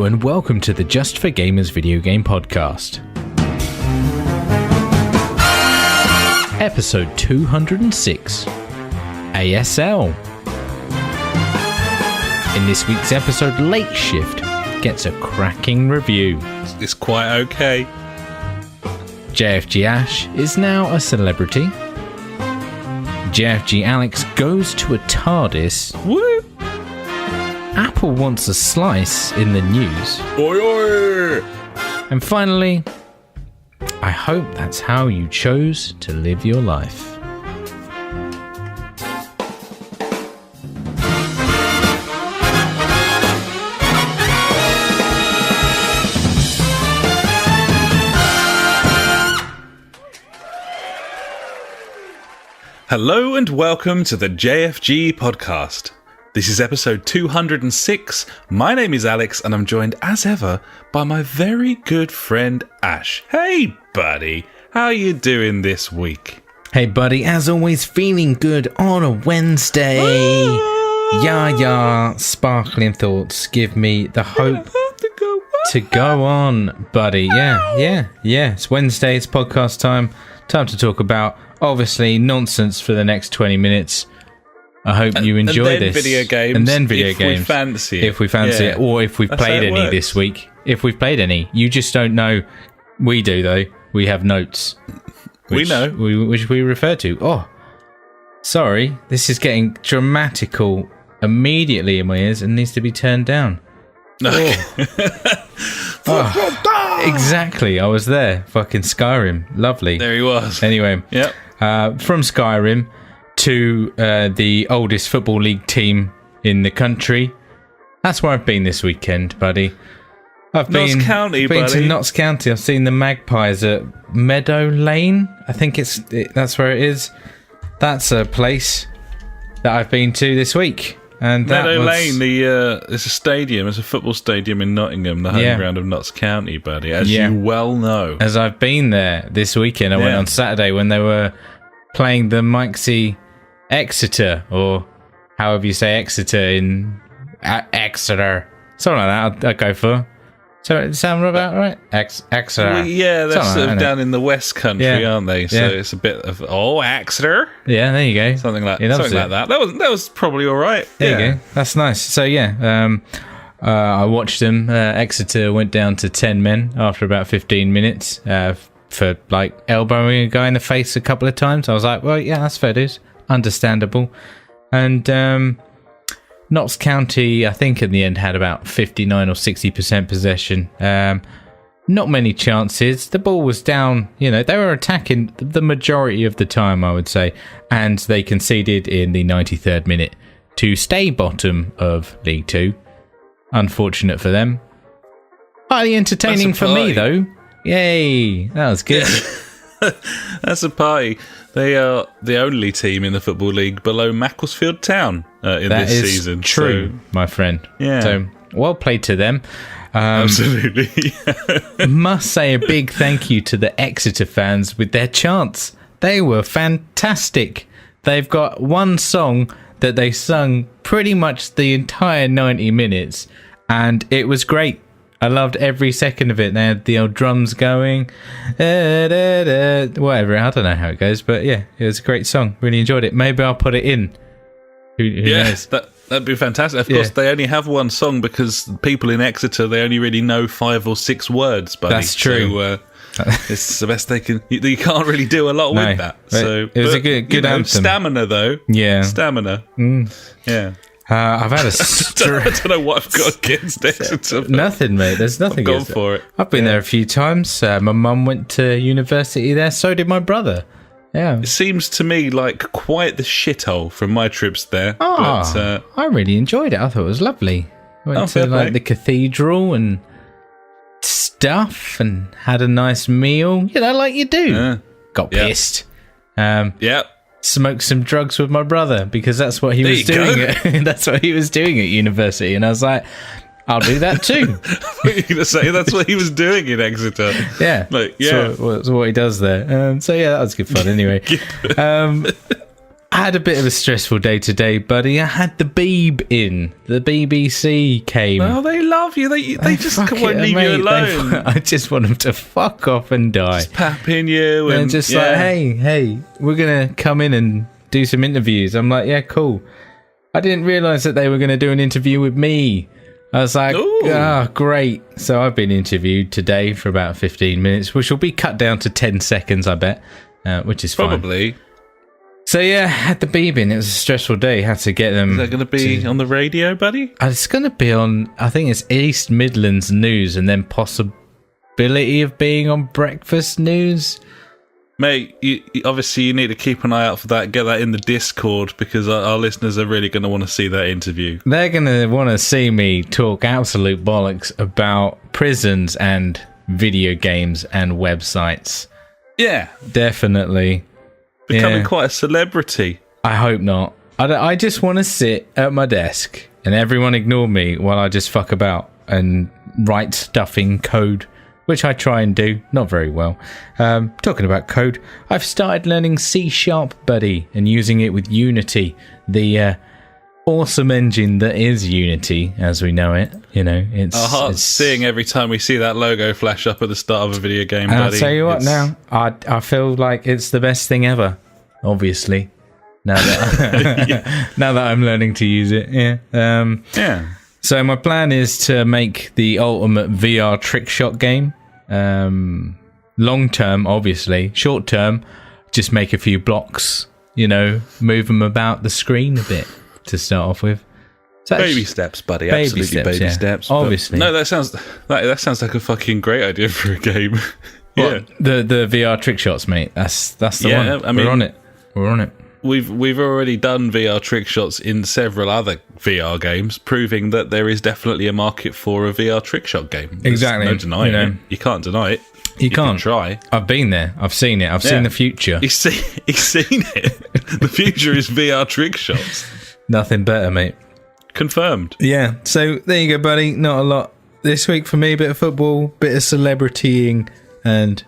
Hello and welcome to the Just for Gamers video game podcast. Episode 206, ASL. In this week's episode, Late Shift gets a cracking review. It's quite okay. JfG Ash is now a celebrity. JfG Alex goes to a TARDIS. Woo! Apple wants a slice in the news. Oi, oi! And finally, I hope that's how you chose to live your life. Hello and welcome to the JfG Podcast. This is episode 206. My name is Alex and I'm joined as ever by my very good friend Ash. Hey buddy, how you doing this week? Hey buddy, as always, feeling good on a Wednesday. Yeah, sparkling thoughts give me the hope to go on, buddy. Yeah, it's Wednesday, it's podcast time. Time to talk about, obviously, nonsense for the next 20 minutes. I hope you enjoy this. Video games. And then video if games. If we fancy it. Or if we've played any this week. If we've played any. You just don't know. We do, though. We have notes. We know. Which we refer to. Oh, sorry. This is getting dramatical immediately in my ears and needs to be turned down. Exactly. I was there. Fucking Skyrim. Lovely. There he was. Anyway. Yep. From Skyrim to the oldest football league team in the country. That's where I've been this weekend, buddy. I've been to Notts County. I've seen the Magpies at Meadow Lane. I think that's where it is. That's a place that I've been to this week. And Meadow Lane, it's a stadium. It's a football stadium in Nottingham, the home ground of Notts County, buddy. As you well know. As I've been there this weekend. I went on Saturday when they were playing the Mikesy Exeter, or however you say Exeter in Exeter. Something like that I'd go for. So it sound about right? Exeter. Well, yeah, they're sort of down in the West Country, aren't they? So it's a bit of, Exeter. Yeah, there you go. Something like that. That was probably all right. There you go. That's nice. So I watched them. Exeter went down to 10 men after about 15 minutes for like elbowing a guy in the face a couple of times. I was like, well, yeah, that's fair dues. Understandable. And Notts County, I think in the end had about 59 or 60% possession. Not many chances. The ball was down. They were attacking the majority of the time, I would say. And they conceded in the 93rd minute to stay bottom of League 2. Unfortunate for them. Highly entertaining for me, though. Yay. That was good. That's a party. They are the only team in the Football League below Macclesfield Town in this season. That is true, my friend. Yeah. So, well played to them. Absolutely. Must say a big thank you to the Exeter fans with their chants. They were fantastic. They've got one song that they sung pretty much the entire 90 minutes, and it was great. I loved every second of it. They had the old drums going, whatever. I don't know how it goes, but yeah, it was a great song. Really enjoyed it. Maybe I'll put it in. Who knows? That'd be fantastic. Of course, they only have one song because people in Exeter, they only really know 5 or 6 words, buddy. That's true. So, it's the best they can. You can't really do a lot with that. So it was a good anthem. Stamina, though. Yeah. Stamina. Yeah. I've had I don't know what I've got against Exeter. Nothing, mate. There's nothing. I've gone for it. I've been there a few times. My mum went to university there. So did my brother. Yeah. It seems to me like quite the shithole from my trips there. But, I really enjoyed it. I thought it was lovely. Went to the cathedral and stuff and had a nice meal. Like you do. Got pissed. Smoked some drugs with my brother because that's what he was doing. That's what he was doing at university, and I was like, I'll do that too. What are you going to say? That's what he was doing in Exeter. Yeah. That's what he does there. So, yeah, that was good fun anyway. I had a bit of a stressful day today, buddy. I had the Beeb in. The BBC came. Oh, they love you. They just won't leave you alone. I just want them to fuck off and die. Just papping you. And just like, hey, we're going to come in and do some interviews. I'm like, yeah, cool. I didn't realise that they were going to do an interview with me. I was like, great. So I've been interviewed today for about 15 minutes, which will be cut down to 10 seconds, I bet, which is fine. Probably. So yeah, had the Beeb in. It was a stressful day. Had to get them. Is that going to be on the radio, buddy? It's going to be on, I think it's East Midlands News, and then possibility of being on Breakfast News. Mate, obviously you need to keep an eye out for that. Get that in the Discord, because our listeners are really going to want to see that interview. They're going to want to see me talk absolute bollocks about prisons and video games and websites. Yeah. Definitely. Becoming quite a celebrity. I hope not. I just want to sit at my desk and everyone ignore me while I just fuck about and write stuff in code, which I try and do. Not very well. Talking about code, I've started learning C#, buddy, and using it with Unity, the awesome engine that is Unity as we know it. You know, our hearts sing every time we see that logo flash up at the start of a video game, buddy. I'll tell you what, now I feel like it's the best thing ever, obviously, now that now that I'm learning to use it. So my plan is to make the ultimate VR trick shot game. Long term, obviously. Short term, just make a few blocks, move them about the screen a bit to start off with. So baby steps, buddy. Absolutely baby steps. Obviously. No, that sounds like a fucking great idea for a game. Yeah. The VR trick shots, mate. That's the one. I mean, We're on it. We've already done VR trick shots in several other VR games, proving that there is definitely a market for a VR trick shot game. There's exactly. no denying it. You can't deny it. You can't try. I've been there. I've seen it. I've seen the future. He's seen it. The future is VR trick shots. Nothing better, mate. Confirmed. Yeah. So there you go, buddy. Not a lot this week for me. Bit of football, bit of celebritying, and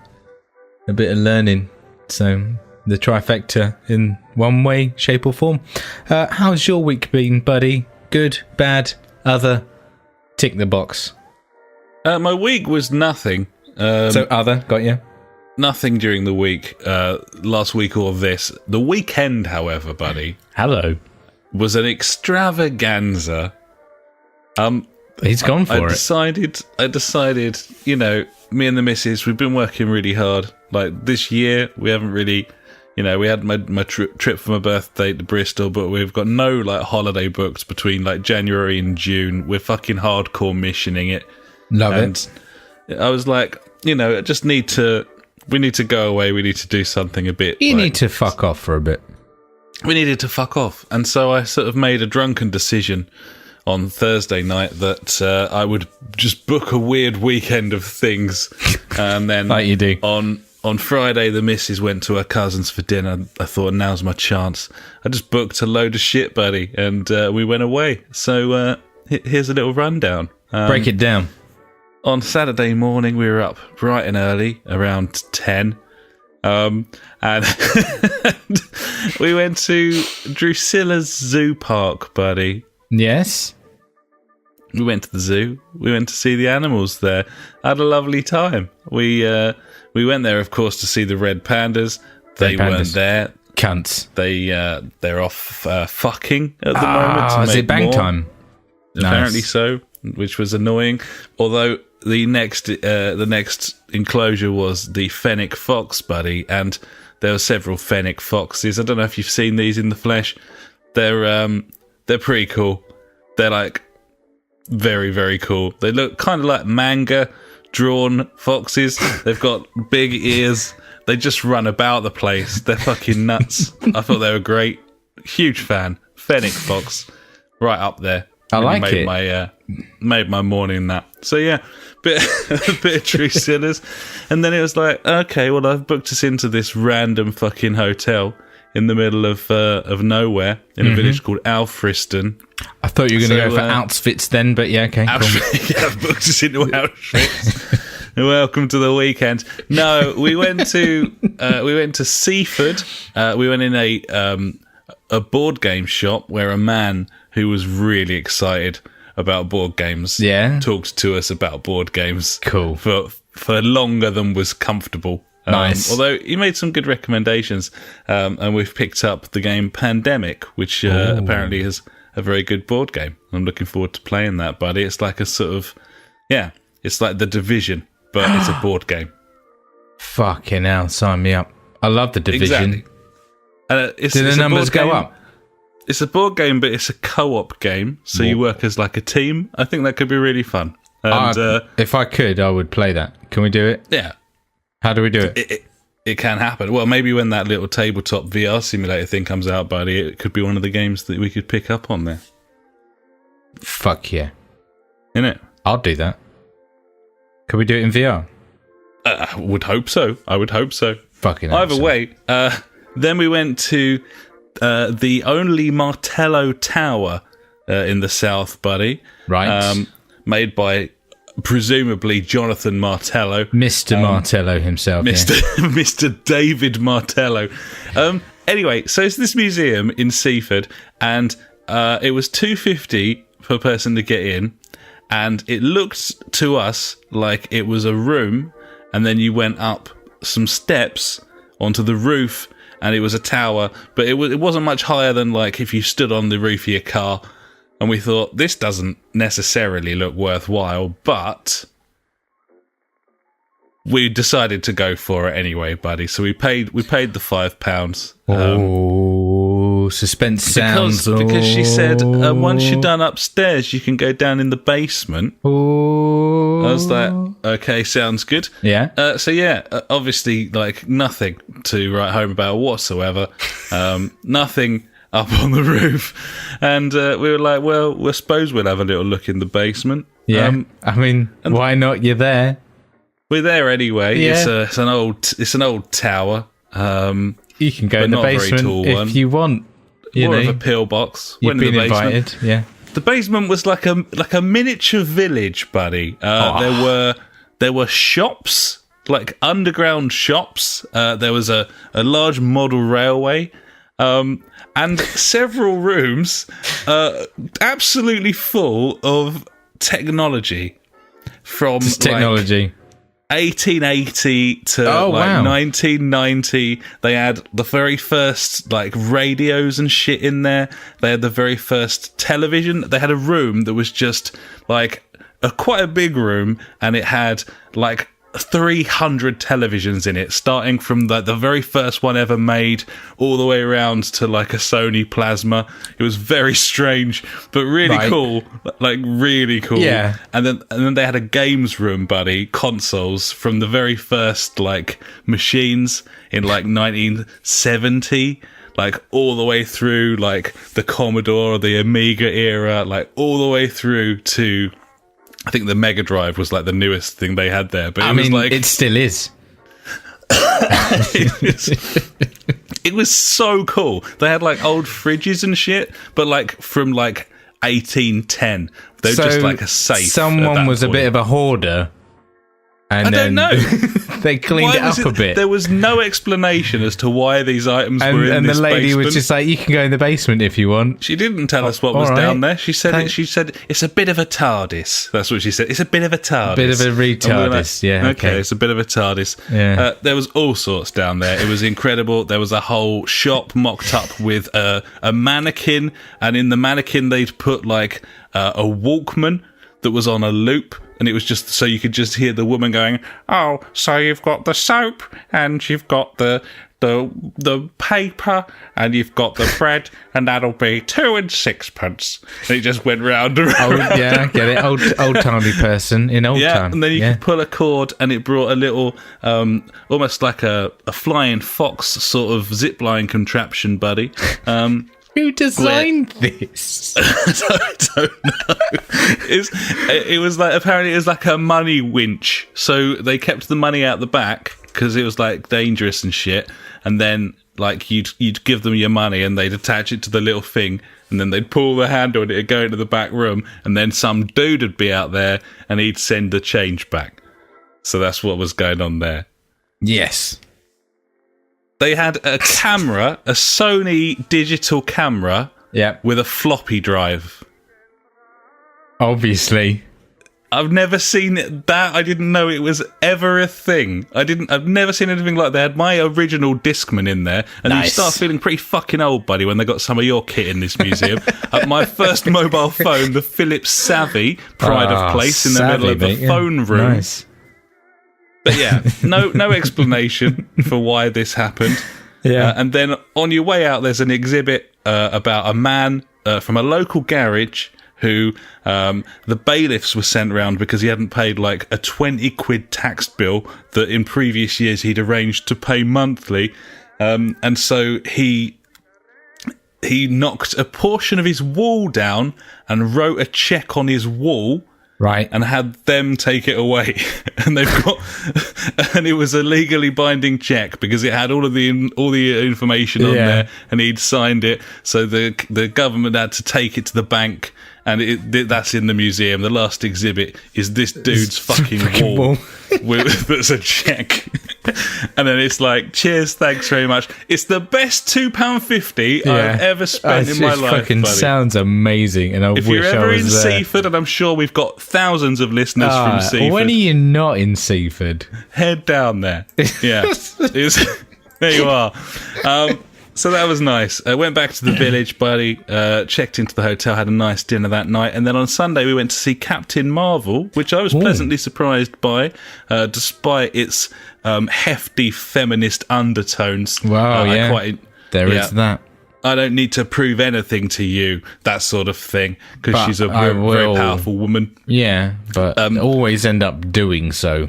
a bit of learning. So the trifecta in one way, shape or form. How's your week been, buddy? Good, bad, other? Tick the box. My week was nothing. So other, got you? Nothing during the week, last week or this. The weekend, however, buddy. Hello. Was an extravaganza. He's gone for it. I decided, me and the missus, we've been working really hard. Like this year, we haven't really, we had my trip for my birthday to Bristol, but we've got no holiday booked between January and June. We're fucking hardcore missioning it. Love it. I was like, we need to go away. We need to do something a bit. You need to fuck off for a bit. We needed to fuck off. And so I sort of made a drunken decision on Thursday night that I would just book a weird weekend of things. And then like you do. On Friday, the missus went to her cousin's for dinner. I thought, now's my chance. I just booked a load of shit, buddy. And we went away. So here's a little rundown. Break it down. On Saturday morning, we were up bright and early, around 10. And we went to Drusilla's Zoo Park, buddy. Yes. We went to the zoo. We went to see the animals there. Had a lovely time. We went there, of course, to see the red pandas. They weren't there. Cunts. They're off fucking at the moment. Is it bang time? Apparently so, which was annoying. Although the next enclosure was the fennec fox, buddy, and there were several fennec foxes. I don't know if you've seen these in the flesh. They're pretty cool. They're very, very cool. They look kind of like manga drawn foxes. They've got big ears. They just run about the place. They're fucking nuts. I thought they were great. Huge fan. Fennec fox, right up there. I like it. Made my morning that. So yeah, a bit of Drusilla's, and then it was like, okay, well I've booked us into this random fucking hotel in the middle of nowhere in a village called Alfriston. I thought you were going to go for Outfits then, but yeah, okay. Cool. Yeah, I've booked us into Auschwitz. Welcome to the weekend. No, we went to Seaford. We went in a a board game shop where a man who was really excited about board games talked to us about board games. Cool. For longer than was comfortable. Nice. Although he made some good recommendations, and we've picked up the game Pandemic, which apparently is a very good board game. I'm looking forward to playing that, buddy. It's like a sort of, it's like The Division, but it's a board game. Fucking hell, sign me up. I love The Division. Exactly. Do the numbers go up? It's a board game, but it's a co-op game, so you work as like a team. I think that could be really fun. And, if I could, I would play that. Can we do it? Yeah. How do we do it? It can happen. Well, maybe when that little tabletop VR simulator thing comes out, buddy, it could be one of the games that we could pick up on there. Fuck yeah. Innit? I'll do that. Can we do it in VR? I would hope so. Fucking Either way, then we went to the only Martello Tower in the south, buddy. Right. Made by presumably Jonathan Martello. Mr. Martello himself. Mr. David Martello. Anyway, so it's this museum in Seaford, and it was $2.50 per person to get in, and it looked to us like it was a room, and then you went up some steps onto the roof, and it was a tower, but it wasn't much higher than like if you stood on the roof of your car. And we thought, this doesn't necessarily look worthwhile, but we decided to go for it anyway, buddy. So we paid the £5. Suspense sounds. Because she said, once you're done upstairs, you can go down in the basement. I was like, okay, sounds good. Yeah. Obviously, like, nothing to write home about whatsoever. Nothing up on the roof, and we were like, well, I suppose we'll have a little look in the basement. I mean, why not? You're there. We're there anyway. It's an old tower. You can go in the basement if you want. More of a pillbox. You've been invited. Yeah. The basement was like a miniature village, buddy. There were shops, like underground shops. There was a large model railway. And several rooms absolutely full of technology from technology. Like 1880 to 1990. They had the very first like radios and shit in there. They had the very first television. They had a room that was just like quite a big room, and it had like 300 televisions in it, starting from the very first one ever made all the way around to like a Sony Plasma. It was very strange, but really cool. Like really cool. Yeah. And then they had a games room, buddy, consoles from the very first like machines in like 1970, like all the way through like the Commodore, the Amiga era, like all the way through to, I think the Mega Drive was like the newest thing they had there, but it still is. It was so cool. They had like old fridges and shit, but like from like 1810. They were just like a safe. Someone was a bit of a hoarder. And I don't know. They cleaned it up a bit. There was no explanation as to why these items were in this basement. And the lady was just like, you can go in the basement if you want. She didn't tell us what was down there. She said it's a bit of a TARDIS. That's what she said. It's a bit of a TARDIS. Bit of a retardis, yeah. Okay, it's a bit of a TARDIS. Yeah. There was all sorts down there. It was incredible. There was a whole shop mocked up with a mannequin, and in the mannequin they'd put like a Walkman that was on a loop. And it was just so you could just hear the woman going, "Oh, so you've got the soap, and you've got the paper, and you've got the bread, and that'll be 2 and 6pence." And it just went round and round. Oh, yeah, I get it. Old-timey person in old time. And then you could pull a cord, and it brought a little, almost like a flying fox sort of zipline contraption, buddy. Who designed this? I don't know. It was like, apparently it was like a money winch. So they kept the money out the back because it was like dangerous and shit. And then like you'd give them your money and they'd attach it to the little thing, and then they'd pull the handle and it'd go into the back room, and then some dude would be out there and he'd send the change back. So that's what was going on there. Yes. They had a camera, a Sony digital camera, with a floppy drive. Obviously. I've never seen that. I didn't know it was ever a thing. I've never seen anything like that. They had my original Discman in there, and you start feeling pretty fucking old, buddy, when they got some of your kit in this museum. My first mobile phone, the Philips Savvy, pride of place in the middle of the phone room. Nice. But yeah, no explanation for why this happened. Yeah. And then on your way out, there's an exhibit about a man from a local garage who the bailiffs were sent round because he hadn't paid like a 20 quid tax bill that in previous years he'd arranged to pay monthly. And so he knocked a portion of his wall down and wrote a cheque on his wall. Right. And had them take it away. And and it was a legally binding check because it had all the information on there, and he'd signed it. So the government had to take it to the bank, and that's in the museum. The last exhibit is this dude's fucking wall. That's a check. And then it's like, cheers, thanks very much. It's the best £2.50 I've ever spent in my life, fucking buddy. Sounds amazing, and if you're ever in Seaford, and I'm sure we've got thousands of listeners from Seaford. When are you not in Seaford? Head down there. Yeah. There you are. So that was nice. I went back to the village, buddy, checked into the hotel, had a nice dinner that night, and then on Sunday we went to see Captain Marvel, which I was pleasantly surprised by, despite its hefty feminist undertones. Wow, there is that. I don't need to prove anything to you, that sort of thing, because she's a very powerful woman. Yeah, but always end up doing so.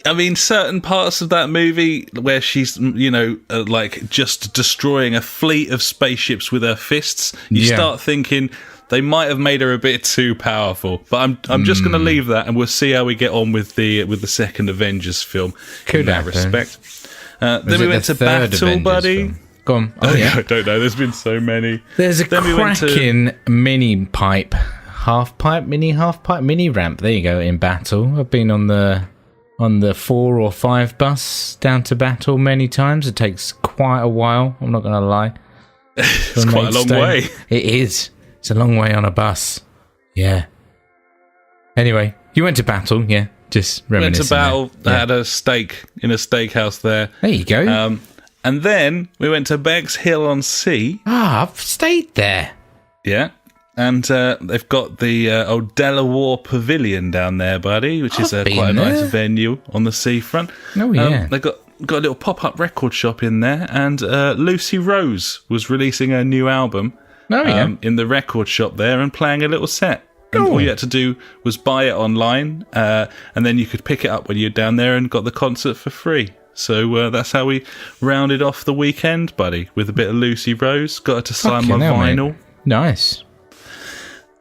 I mean, certain parts of that movie where she's, like just destroying a fleet of spaceships with her fists, you start thinking they might have made her a bit too powerful. But I'm just going to leave that, and we'll see how we get on with the second Avengers film in that respect. Then we went to Battle, buddy. Go on. I don't know. There's been so many. There's a cracking mini pipe, mini ramp. There you go, in Battle. I've been on the 4 or 5 bus down to Battle many times. It takes quite a while, I'm not going to lie. It's quite a long way. It is. It's a long way on a bus. Yeah. Anyway, you went to Battle, just reminiscing. Went to Battle, had a steak in a steakhouse there. There you go. And then we went to Bexhill-on-Sea. I've stayed there. Yeah. And they've got the old Delaware Pavilion down there, buddy, which is quite a nice venue on the seafront. Oh, yeah. They've got a little pop-up record shop in there, and Lucy Rose was releasing her new album in the record shop there and playing a little set. And all you had to do was buy it online, and then you could pick it up when you're down there and got the concert for free. So that's how we rounded off the weekend, buddy, with a bit of Lucy Rose. Got her to sign my vinyl. Mate. Nice.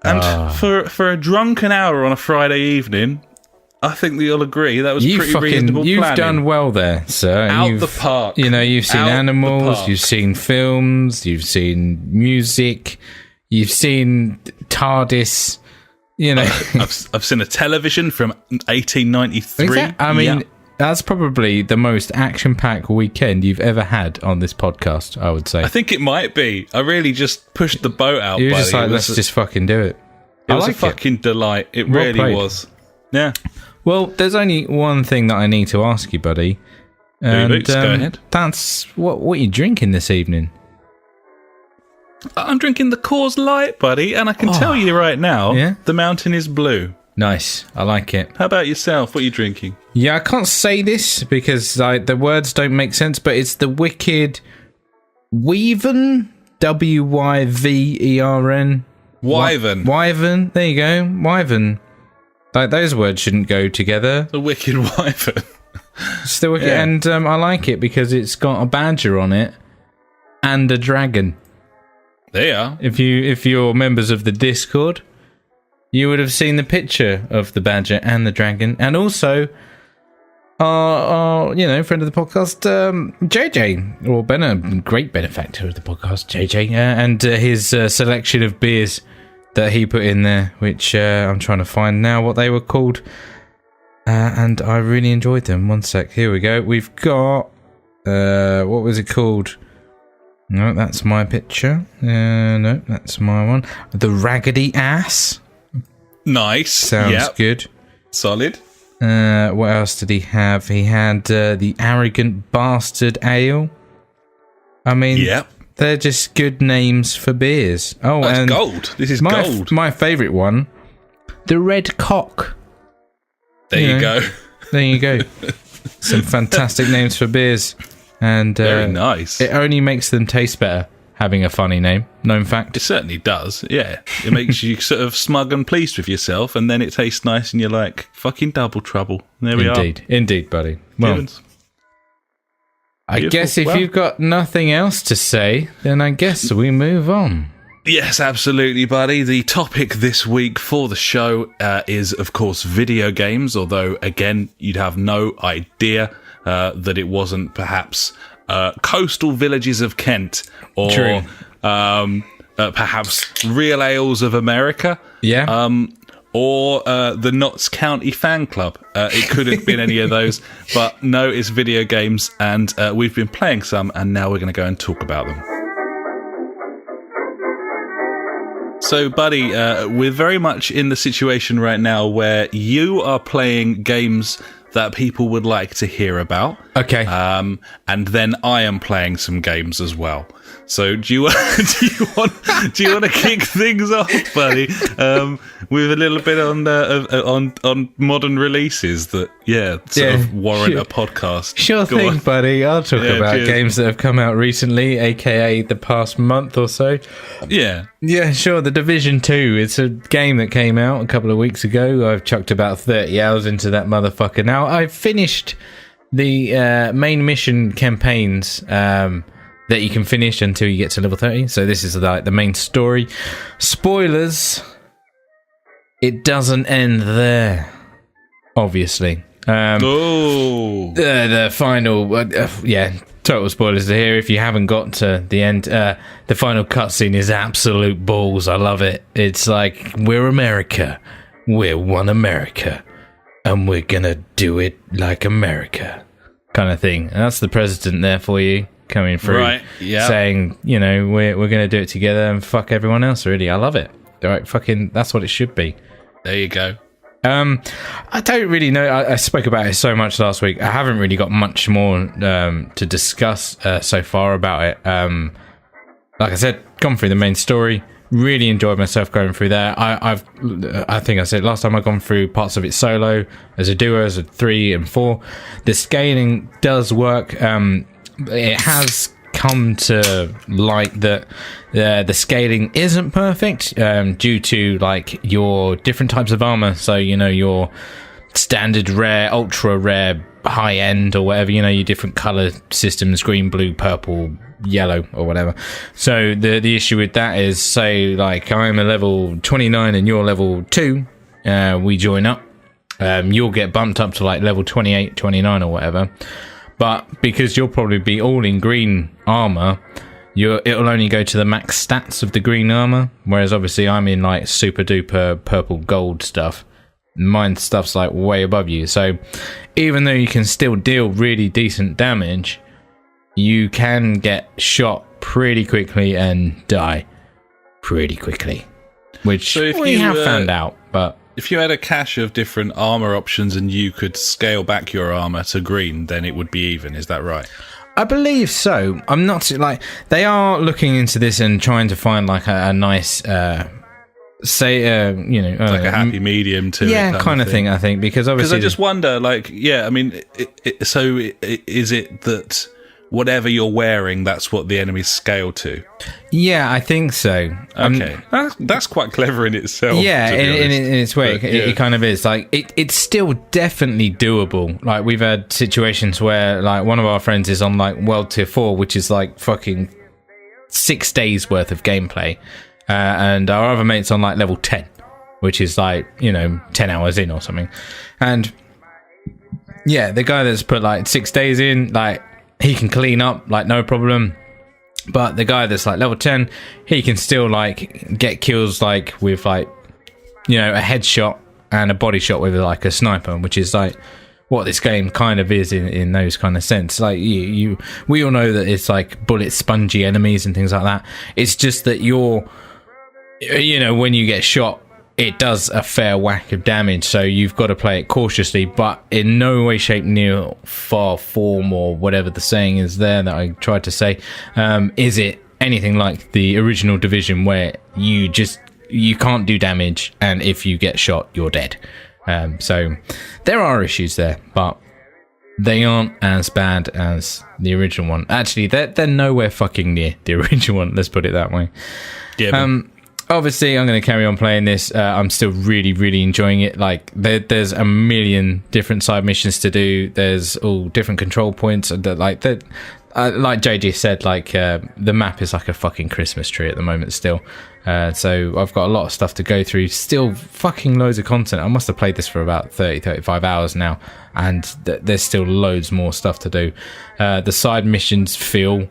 And for a drunken hour on a Friday evening, I think that you'll agree that was pretty reasonable planning. You've done well there, sir. Out the park. You've seen animals, you've seen films, you've seen music, you've seen TARDIS. I've seen a television from 1893. I mean, that's probably the most action-packed weekend you've ever had on this podcast, I would say. I think it might be. I really just pushed the boat out. You were just like, let's just fucking do it. It was a fucking delight. It really was. Yeah. Well, there's only one thing that I need to ask you, buddy. And, go ahead. That's what are you drinking this evening? I'm drinking the Coors Light, buddy, and I can tell you right now, the mountain is blue. Nice. I like it. How about yourself? What are you drinking? Yeah, I can't say this because the words don't make sense, but it's the wicked Wyvern. W-Y-V-E-R-N. Wyvern. Wyvern. There you go. Wyvern. Like, those words shouldn't go together. The wicked Wyvern. It's the wicked, and I like it because it's got a badger on it and a dragon. There you are. If you're members of the Discord, you would have seen the picture of the badger and the dragon, and also our friend of the podcast, JJ, or Ben, a great benefactor of the podcast, JJ, and his selection of beers that he put in there, which I'm trying to find now what they were called, and I really enjoyed them. One sec, here we go. We've got What was it called? No, that's my picture. No, that's my one. The Raggedy Ass. Nice. Sounds good. Solid. What else did he have? He had the Arrogant Bastard Ale. I mean, they're just good names for beers. Oh, that's and gold. This is gold. My favourite one, the Red Cock. There you go. There you go. Some fantastic names for beers. And very nice. It only makes them taste better having a funny name. Known fact. It certainly does. Yeah, it makes you sort of smug and pleased with yourself, and then it tastes nice, and you're like, "Fucking double trouble." There we are. Indeed, buddy. Well, I guess if you've got nothing else to say, then I guess we move on. Yes, absolutely, buddy. The topic this week for the show is, of course, video games. Although, again, you'd have no idea that it wasn't perhaps coastal villages of Kent or perhaps Real Ales of America. Yeah. Or the Notts County Fan Club. It could have been any of those. But no, it's video games. And we've been playing some, and now we're going to go and talk about them. So, buddy, we're very much in the situation right now where you are playing games that people would like to hear about. Okay. And then I am playing some games as well. So do you want to kick things off, buddy, with a little bit on modern releases that sort of warrant a podcast? Sure thing, buddy. I'll talk about games that have come out recently, aka the past month or so. Yeah, sure. The Division 2. It's a game that came out a couple of weeks ago. I've chucked about 30 hours into that motherfucker. Now, I've finished the main mission campaigns that you can finish until you get to level 30. So this is like the main story. Spoilers. It doesn't end there, obviously. The final... total spoilers here. If you haven't got to the end, the final cutscene is absolute balls. I love it. It's like, we're America. We're one America. And we're gonna do it like America. Kind of thing. And that's the president there for you. Coming through, right, saying, we're going to do it together and fuck everyone else, really. I love it. All right, fucking, that's what it should be. There you go. I don't really know. I spoke about it so much last week. I haven't really got much more to discuss so far about it. Like I said, gone through the main story. Really enjoyed myself going through there. I think I said last time I've gone through parts of it solo, as a duo, as a 3 and 4. The scaling does work. It has come to light that the scaling isn't perfect due to like your different types of armor. So your standard rare, ultra rare, high end, or whatever. Your different color systems: green, blue, purple, yellow, or whatever. So the issue with that is, say like I'm a level 29 and you're level 2. We join up. You'll get bumped up to like level 28, 29, or whatever. But because you'll probably be all in green armor, it'll only go to the max stats of the green armor. Whereas obviously I'm in like super duper purple gold stuff. Mine stuff's like way above you. So even though you can still deal really decent damage, you can get shot pretty quickly and die pretty quickly. Which we have found out, but... If you had a cache of different armor options and you could scale back your armor to green, then it would be even. Is that right? I believe so. I'm not like they are looking into this and trying to find like a nice, like a happy medium to it kind of thing. I think because obviously, I just wonder, like, I mean, is it that whatever you're wearing, that's what the enemies scale to? Yeah, I think so. Okay, that's quite clever in itself. Yeah, in its way, it kind of is. Like, it's still definitely doable. Like, we've had situations where, like, one of our friends is on, like, World Tier 4, which is, like, fucking 6 days worth of gameplay. And our other mate's on, like, level 10, which is, like, 10 hours in or something. And, yeah, the guy that's put, like, 6 days in, like, he can clean up, like, no problem. But the guy that's, like, level 10, he can still, like, get kills, like, with, like, a headshot and a body shot with, like, a sniper, which is, like, what this game kind of is in those kind of sense. Like we all know that it's like bullet spongy enemies and things like that. It's just that when you get shot, it does a fair whack of damage, so you've got to play it cautiously, but in no way, shape, near far form, or whatever the saying is there that I tried to say, is it anything like the original Division, where you can't do damage, and if you get shot, you're dead. So there are issues there, but they aren't as bad as the original one. Actually, they're nowhere fucking near the original one, let's put it that way. Yeah. Obviously, I'm going to carry on playing this. I'm still really, really enjoying it. Like, there's a million different side missions to do. There's all different control points. Like JJ said, like, the map is like a fucking Christmas tree at the moment still. So I've got a lot of stuff to go through. Still fucking loads of content. I must have played this for about 35 hours now. And there's still loads more stuff to do. The side missions feel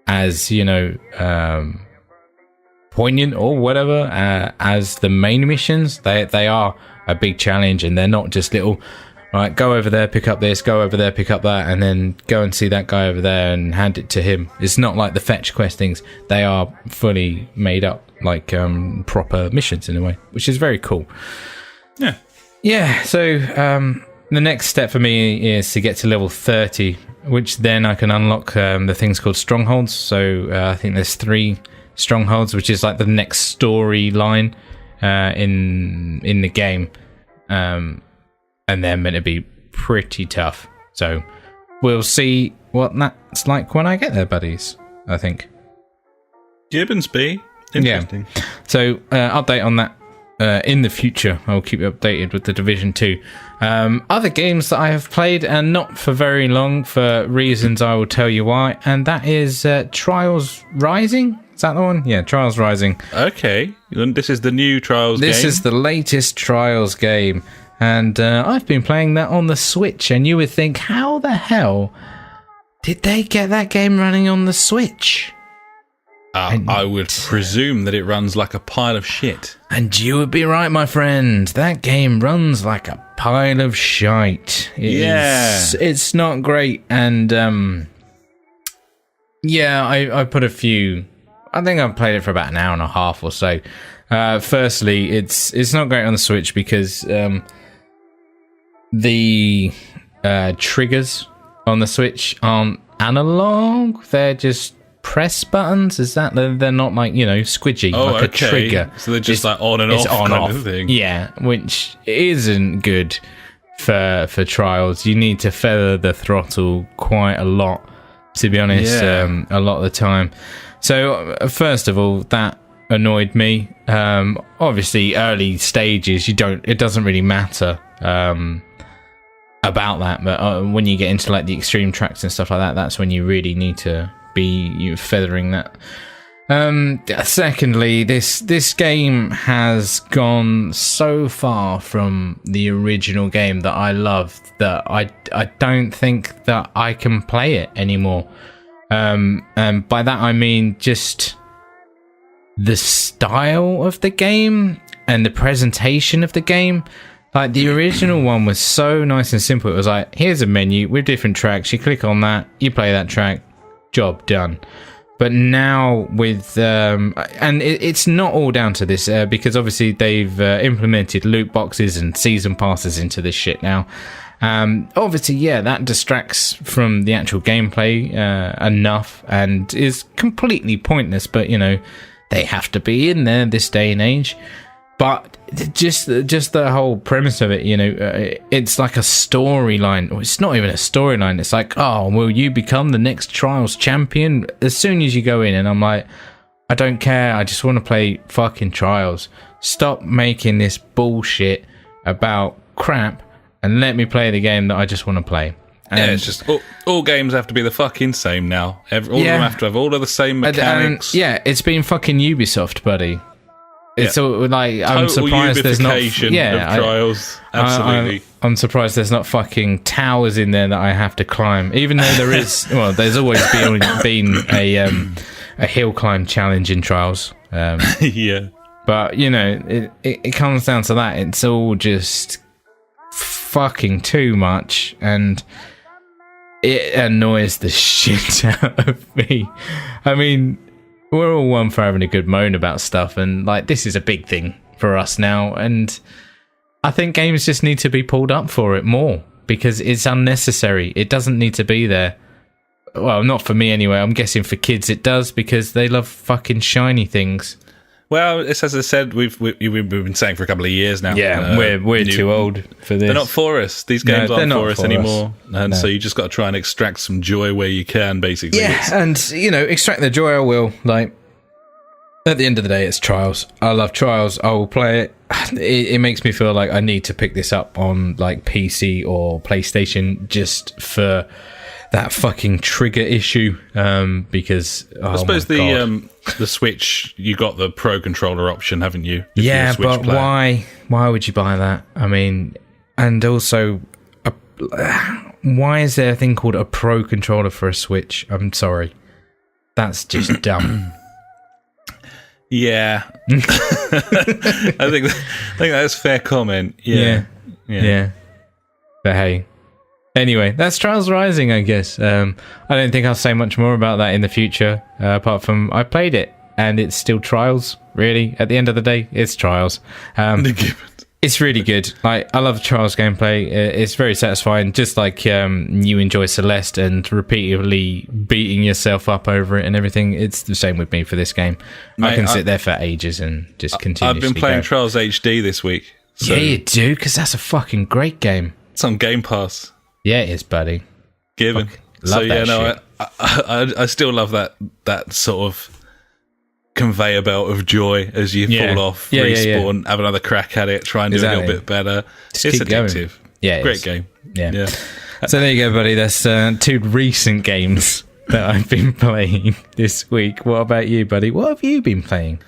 as, poignant or whatever as the main missions. They are a big challenge, and they're not just little, right, go over there, pick up this, go over there, pick up that, and then go and see that guy over there and hand it to him. It's not like the fetch quest things. They are fully made up, like proper missions in a way, which is very cool. Yeah. So the next step for me is to get to level 30, which then I can unlock the things called strongholds. So I think there's 3 strongholds, which is like the next storyline in the game, and they're meant to be pretty tough. So we'll see what that's like when I get there, buddies. I think. Gibbons B. Interesting. Yeah. So update on that in the future. I'll keep you updated with the Division 2. Other games that I have played, and not for very long, for reasons I will tell you why, and that is Trials Rising. Is that the one? Yeah, Trials Rising. Okay. This is the new Trials game? This is the latest Trials game. And I've been playing that on the Switch. And you would think, how the hell did they get that game running on the Switch? I would presume that it runs like a pile of shit. And you would be right, my friend. That game runs like a pile of shite. It's not great. And I put a few... I think I've played it for about an hour and a half or so. Firstly, it's not great on the Switch because the triggers on the Switch aren't analog. They're just press buttons. Is that they're not like squidgy like a trigger? So they're just like on and off kind of thing. Yeah, which isn't good for Trials. You need to feather the throttle quite a lot, to be honest. A lot of the time. So, first of all, that annoyed me. Obviously, early stages, it doesn't really matter about that. But when you get into like the extreme tracks and stuff like that, that's when you really need to be feathering that. Secondly, this game has gone so far from the original game that I love that I don't think that I can play it anymore. And by that I mean just the style of the game and the presentation of the game. Like, the original one was so nice and simple. It was like, here's a menu with different tracks. You click on that, you play that track, job done. But now with... and it's not all down to this, because obviously they've implemented loot boxes and season passes into this shit now. Obviously, yeah, that distracts from the actual gameplay enough and is completely pointless, but, they have to be in there this day and age. But just the whole premise of it, it's like a storyline. It's not even a storyline. It's like, oh, will you become the next Trials champion as soon as you go in? And I'm like, I don't care. I just want to play fucking Trials. Stop making this bullshit about crap and let me play the game that I just want to play. And it's just all games have to be the fucking same now. All of them have to have all of the same mechanics. It's been fucking Ubisoft, buddy. It's all like, I'm surprised there's not. Of Trials. Absolutely. I'm surprised there's not fucking towers in there that I have to climb. Even though there is, well, there's always been a hill climb challenge in Trials. Yeah. But it comes down to that. It's all just fucking too much, and it annoys the shit out of me. I mean, we're all one for having a good moan about stuff, and like this is a big thing for us now, and I think games just need to be pulled up for it more because it's unnecessary. It doesn't need to be there. Well, not for me anyway. I'm guessing for kids it does because they love fucking shiny things. Well, it's as I said, we've been saying for a couple of years now. Yeah, we're too old for this. They're not for us. These games aren't for us anymore. And so you just got to try and extract some joy where you can, basically. Yeah, and, extract the joy I will. Like, at the end of the day, it's Trials. I love Trials. I will play it. It makes me feel like I need to pick this up on, like, PC or PlayStation just for that fucking trigger issue, because I suppose the Switch, you got the Pro controller option, haven't you? Yeah, but player. Why would you buy that? I mean, and also, why is there a thing called a Pro controller for a Switch? I'm sorry, that's just dumb. Yeah, I think that's a fair comment. Yeah. But hey. Anyway, that's Trials Rising, I guess. I don't think I'll say much more about that in the future, apart from I played it, and it's still Trials, really. At the end of the day, it's Trials. It's really good. Like, I love Trials gameplay. It's very satisfying, just like you enjoy Celeste and repeatedly beating yourself up over it and everything. It's the same with me for this game. Mate, I can sit there for ages and just continue. I've been playing Trials HD this week. So yeah, you do, because that's a fucking great game. It's on Game Pass. Yeah, it is, buddy. Given. Love that shit. I still love that sort of conveyor belt of joy as you fall off, respawn, have another crack at it, try and do a little bit better. It's addictive. Going. Yeah, great game. Yeah. So there you go, buddy. That's 2 recent games that I've been playing this week. What about you, buddy? What have you been playing?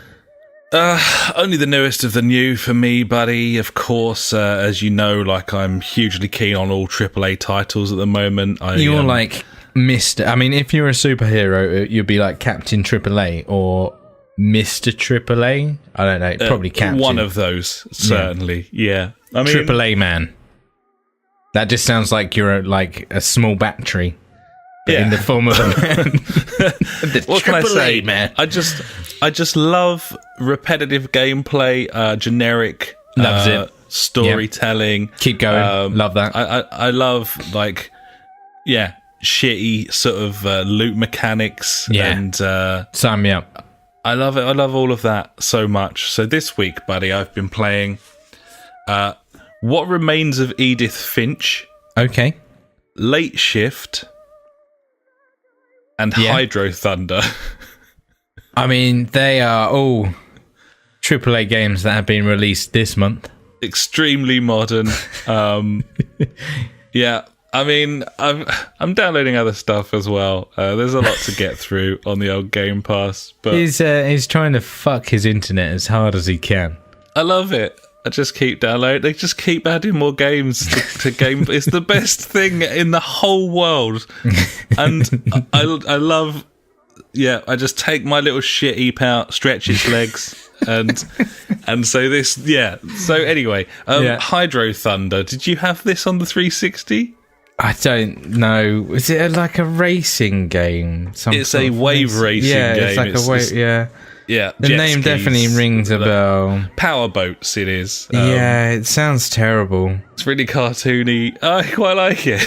Only the newest of the new for me, buddy. Of course, as you know, like I'm hugely keen on all AAA titles at the moment. You're like Mr. I mean, if you're a superhero, you'd be like Captain AAA or Mr. AAA. I don't know, probably Captain. One of those, certainly. Yeah. I mean, AAA man. That just sounds like you're like a small battery. In the form of a man. What can I say, man? I just love repetitive gameplay, generic storytelling. Yep. Keep going. Love that. I love shitty sort of loot mechanics. And sign me up. I love it. I love all of that so much. So this week, buddy, I've been playing What Remains of Edith Finch. Okay. Late Shift. And Hydro Thunder. I mean, they are all AAA games that have been released this month. Extremely modern. Yeah, I mean, I'm downloading other stuff as well. There's a lot to get through on the old Game Pass. But he's trying to fuck his internet as hard as he can. I love it. I just keep downloading. They just keep adding more games to game. It's the best thing in the whole world. And I love... Yeah, I just take my little shit heap out, stretch its legs, and so this... Yeah. So anyway, Hydro Thunder. Did you have this on the 360? I don't know. Is it like a racing game? It's a wave racing game. It's like a wave... Yeah. Yeah, the name definitely rings a bell. Power boats, it is. Yeah, it sounds terrible. It's really cartoony. I quite like it.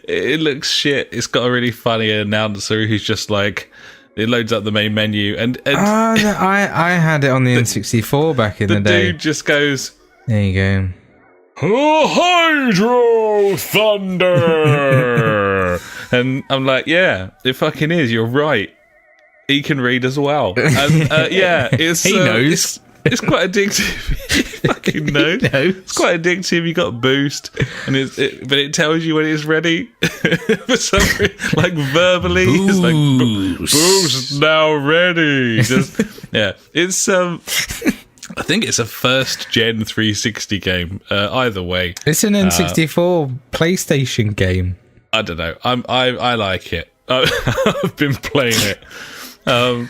It looks shit. It's got a really funny announcer who's just like, it loads up the main menu. And I had it on the N64 back in the day. The dude just goes, there you go. Hydro Thunder! And I'm like, yeah, it fucking is. You're right. He can read as well. And, it's he knows. It's quite addictive. He fucking knows. It's quite addictive. You got boost, and but it tells you when it's ready. For some reason, like verbally, it's like boost now ready. It's I think it's a first gen 360 game. Either way, it's an N64 PlayStation game. I don't know. I like it. I've been playing it. Let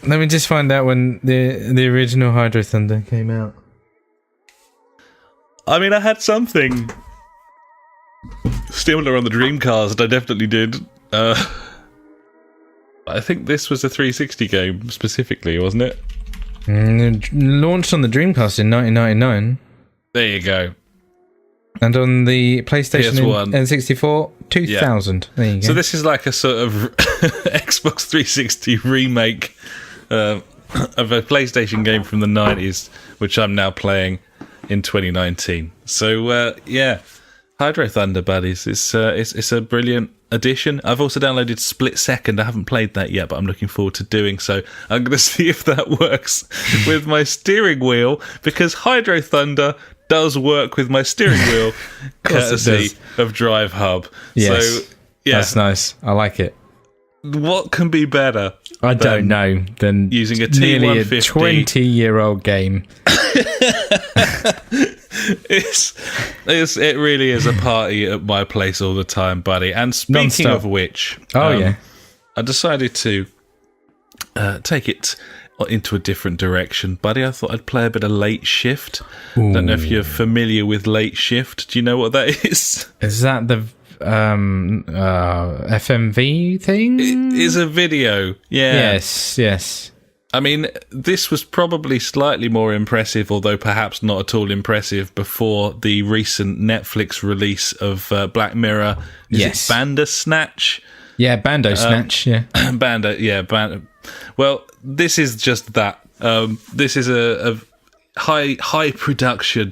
me just find out when the original Hydro Thunder came out. I mean, I had something similar on the Dreamcast. I definitely did. I think this was a 360 game specifically, wasn't it? Launched on the Dreamcast in 1999. There you go. And on the PlayStation PS1. N64, 2000. Yeah. There you go. So this is like a sort of Xbox 360 remake of a PlayStation game from the 90s, which I'm now playing in 2019. So, yeah, Hydro Thunder, buddies. It's a brilliant addition. I've also downloaded Split Second. I haven't played that yet, but I'm looking forward to doing so. I'm going to see if that works with my steering wheel, because Hydro Thunder does work with my steering wheel, courtesy of Drive Hub. Yes, so, yeah, that's nice. I like it. What can be better? I don't know than using a nearly a T150 20-year-old game. It really is a party at my place all the time, buddy. And speaking Non-stop. of which, yeah, I decided to take it into a different direction, buddy. I thought I'd play a bit of Late Shift. Don't know if you're familiar with Late Shift. Do you know what that is? Is that the FMV thing? It is a video. Yeah. Yes. I mean, this was probably slightly more impressive, although perhaps not at all impressive, before the recent Netflix release of Black Mirror. Is it Bandersnatch? Yeah, Bandersnatch, yeah. Bando. Well, this is just that. This is a high production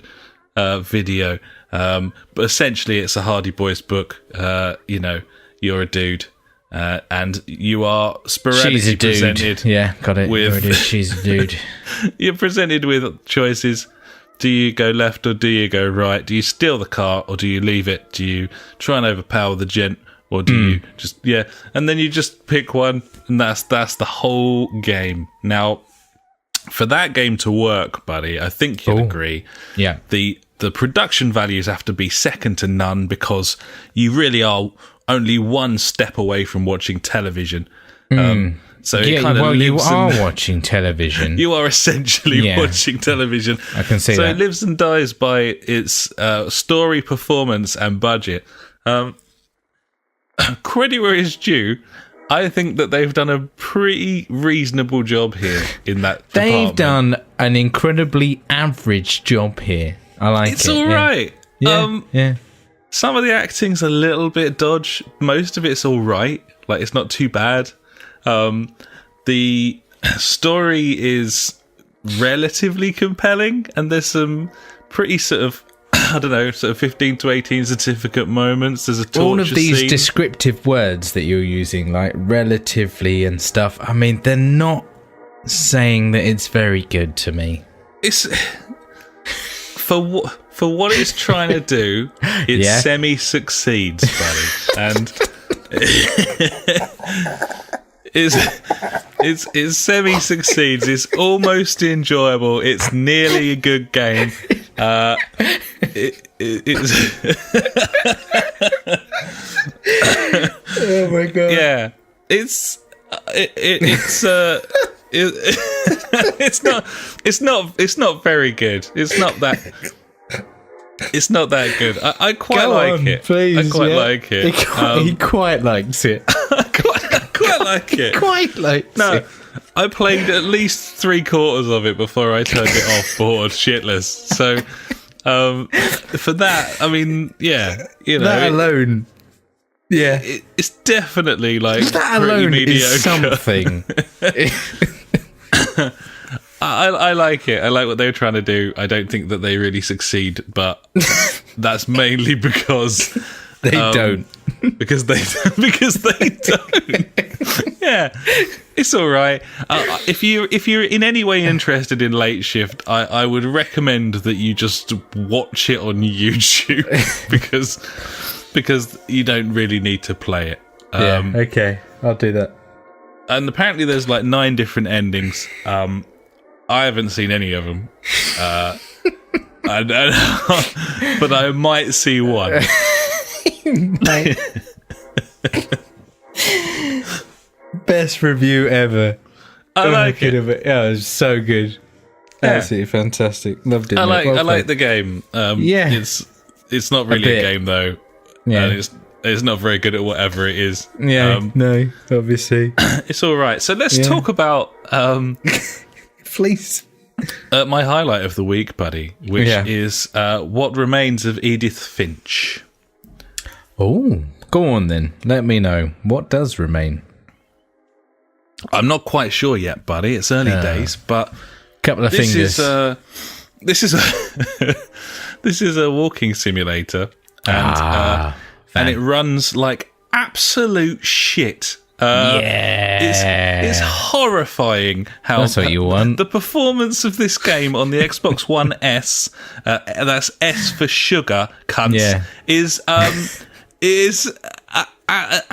video. But essentially, it's a Hardy Boys book. You're a dude. And you are sporadically presented. Yeah, got it. She's a dude. You're presented with choices. Do you go left or do you go right? Do you steal the car or do you leave it? Do you try and overpower the gent or do you just And then you just pick one, and that's the whole game. Now, for that game to work, buddy, I think you'll agree. Yeah, the production values have to be second to none, because you really are only one step away from watching television. So it kind of you are watching television. You are essentially watching television. I can see that. So that. it lives and dies by its story, performance, and budget. Credit where it's due. I think that they've done a pretty reasonable job here in that They've department. done an incredibly average job here. I like It's it. all right. Yeah. Some of the acting's a little bit dodge. Most of it's all right. Like, it's not too bad. The story is relatively compelling, and there's some pretty sort of, I don't know, sort of 15 to 18 certificate moments. There's a torture All of these scene. descriptive words that you're using, like relatively and stuff, I mean, they're not saying that it's very good to me. It's for what it's trying to do, it semi-succeeds, buddy. And it semi-succeeds. It's almost enjoyable. It's nearly a good game. It's Oh my god! Yeah, it's not very good. It's not that good. I quite like it. Please, I quite like it. He quite likes it. I quite like it. Quite likes it. I played at least 3/4 of it before I turned it off, bored, shitless. So, for that, I mean, yeah, that alone, it's definitely like that pretty alone mediocre. is something. I like it. I like what they're trying to do. I don't think that they really succeed, but that's mainly because they don't. Because they don't. Yeah, it's all right. If you're in any way interested in Late Shift, I would recommend that you just watch it on YouTube because you don't really need to play it. Okay, I'll do that. And apparently there's like 9 different endings. I haven't seen any of them, but I might see one. Best review ever. I like it. Yeah, it was so good. Absolutely fantastic. Loved it. I mate. like the game. It's not really a game though. Yeah. And it's not very good at whatever it is. Yeah. No, obviously. It's all right. So let's talk about Please. my highlight of the week, buddy, which is What Remains of Edith Finch. Oh, go on then. Let me know. What does remain? I'm not quite sure yet, buddy. It's early days, but Couple of fingers. This is a walking simulator, and it runs like absolute shit. It's horrifying how That's what you want. The performance of this game on the Xbox One S, that's S for sugar, cunts, is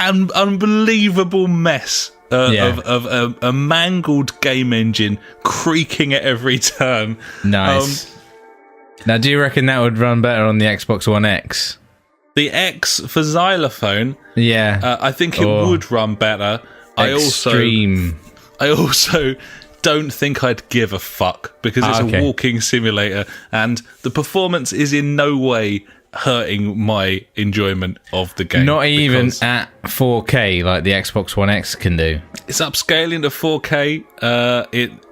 an unbelievable mess. Of a mangled game engine creaking at every turn. Nice. Now, do you reckon that would run better on the Xbox One X? The X for xylophone. Yeah. I think it would run better. Extreme. I also don't think I'd give a fuck because it's a walking simulator and the performance is in no way hurting my enjoyment of the game. Not even at 4K like the Xbox One X can do. It's upscaling to 4K.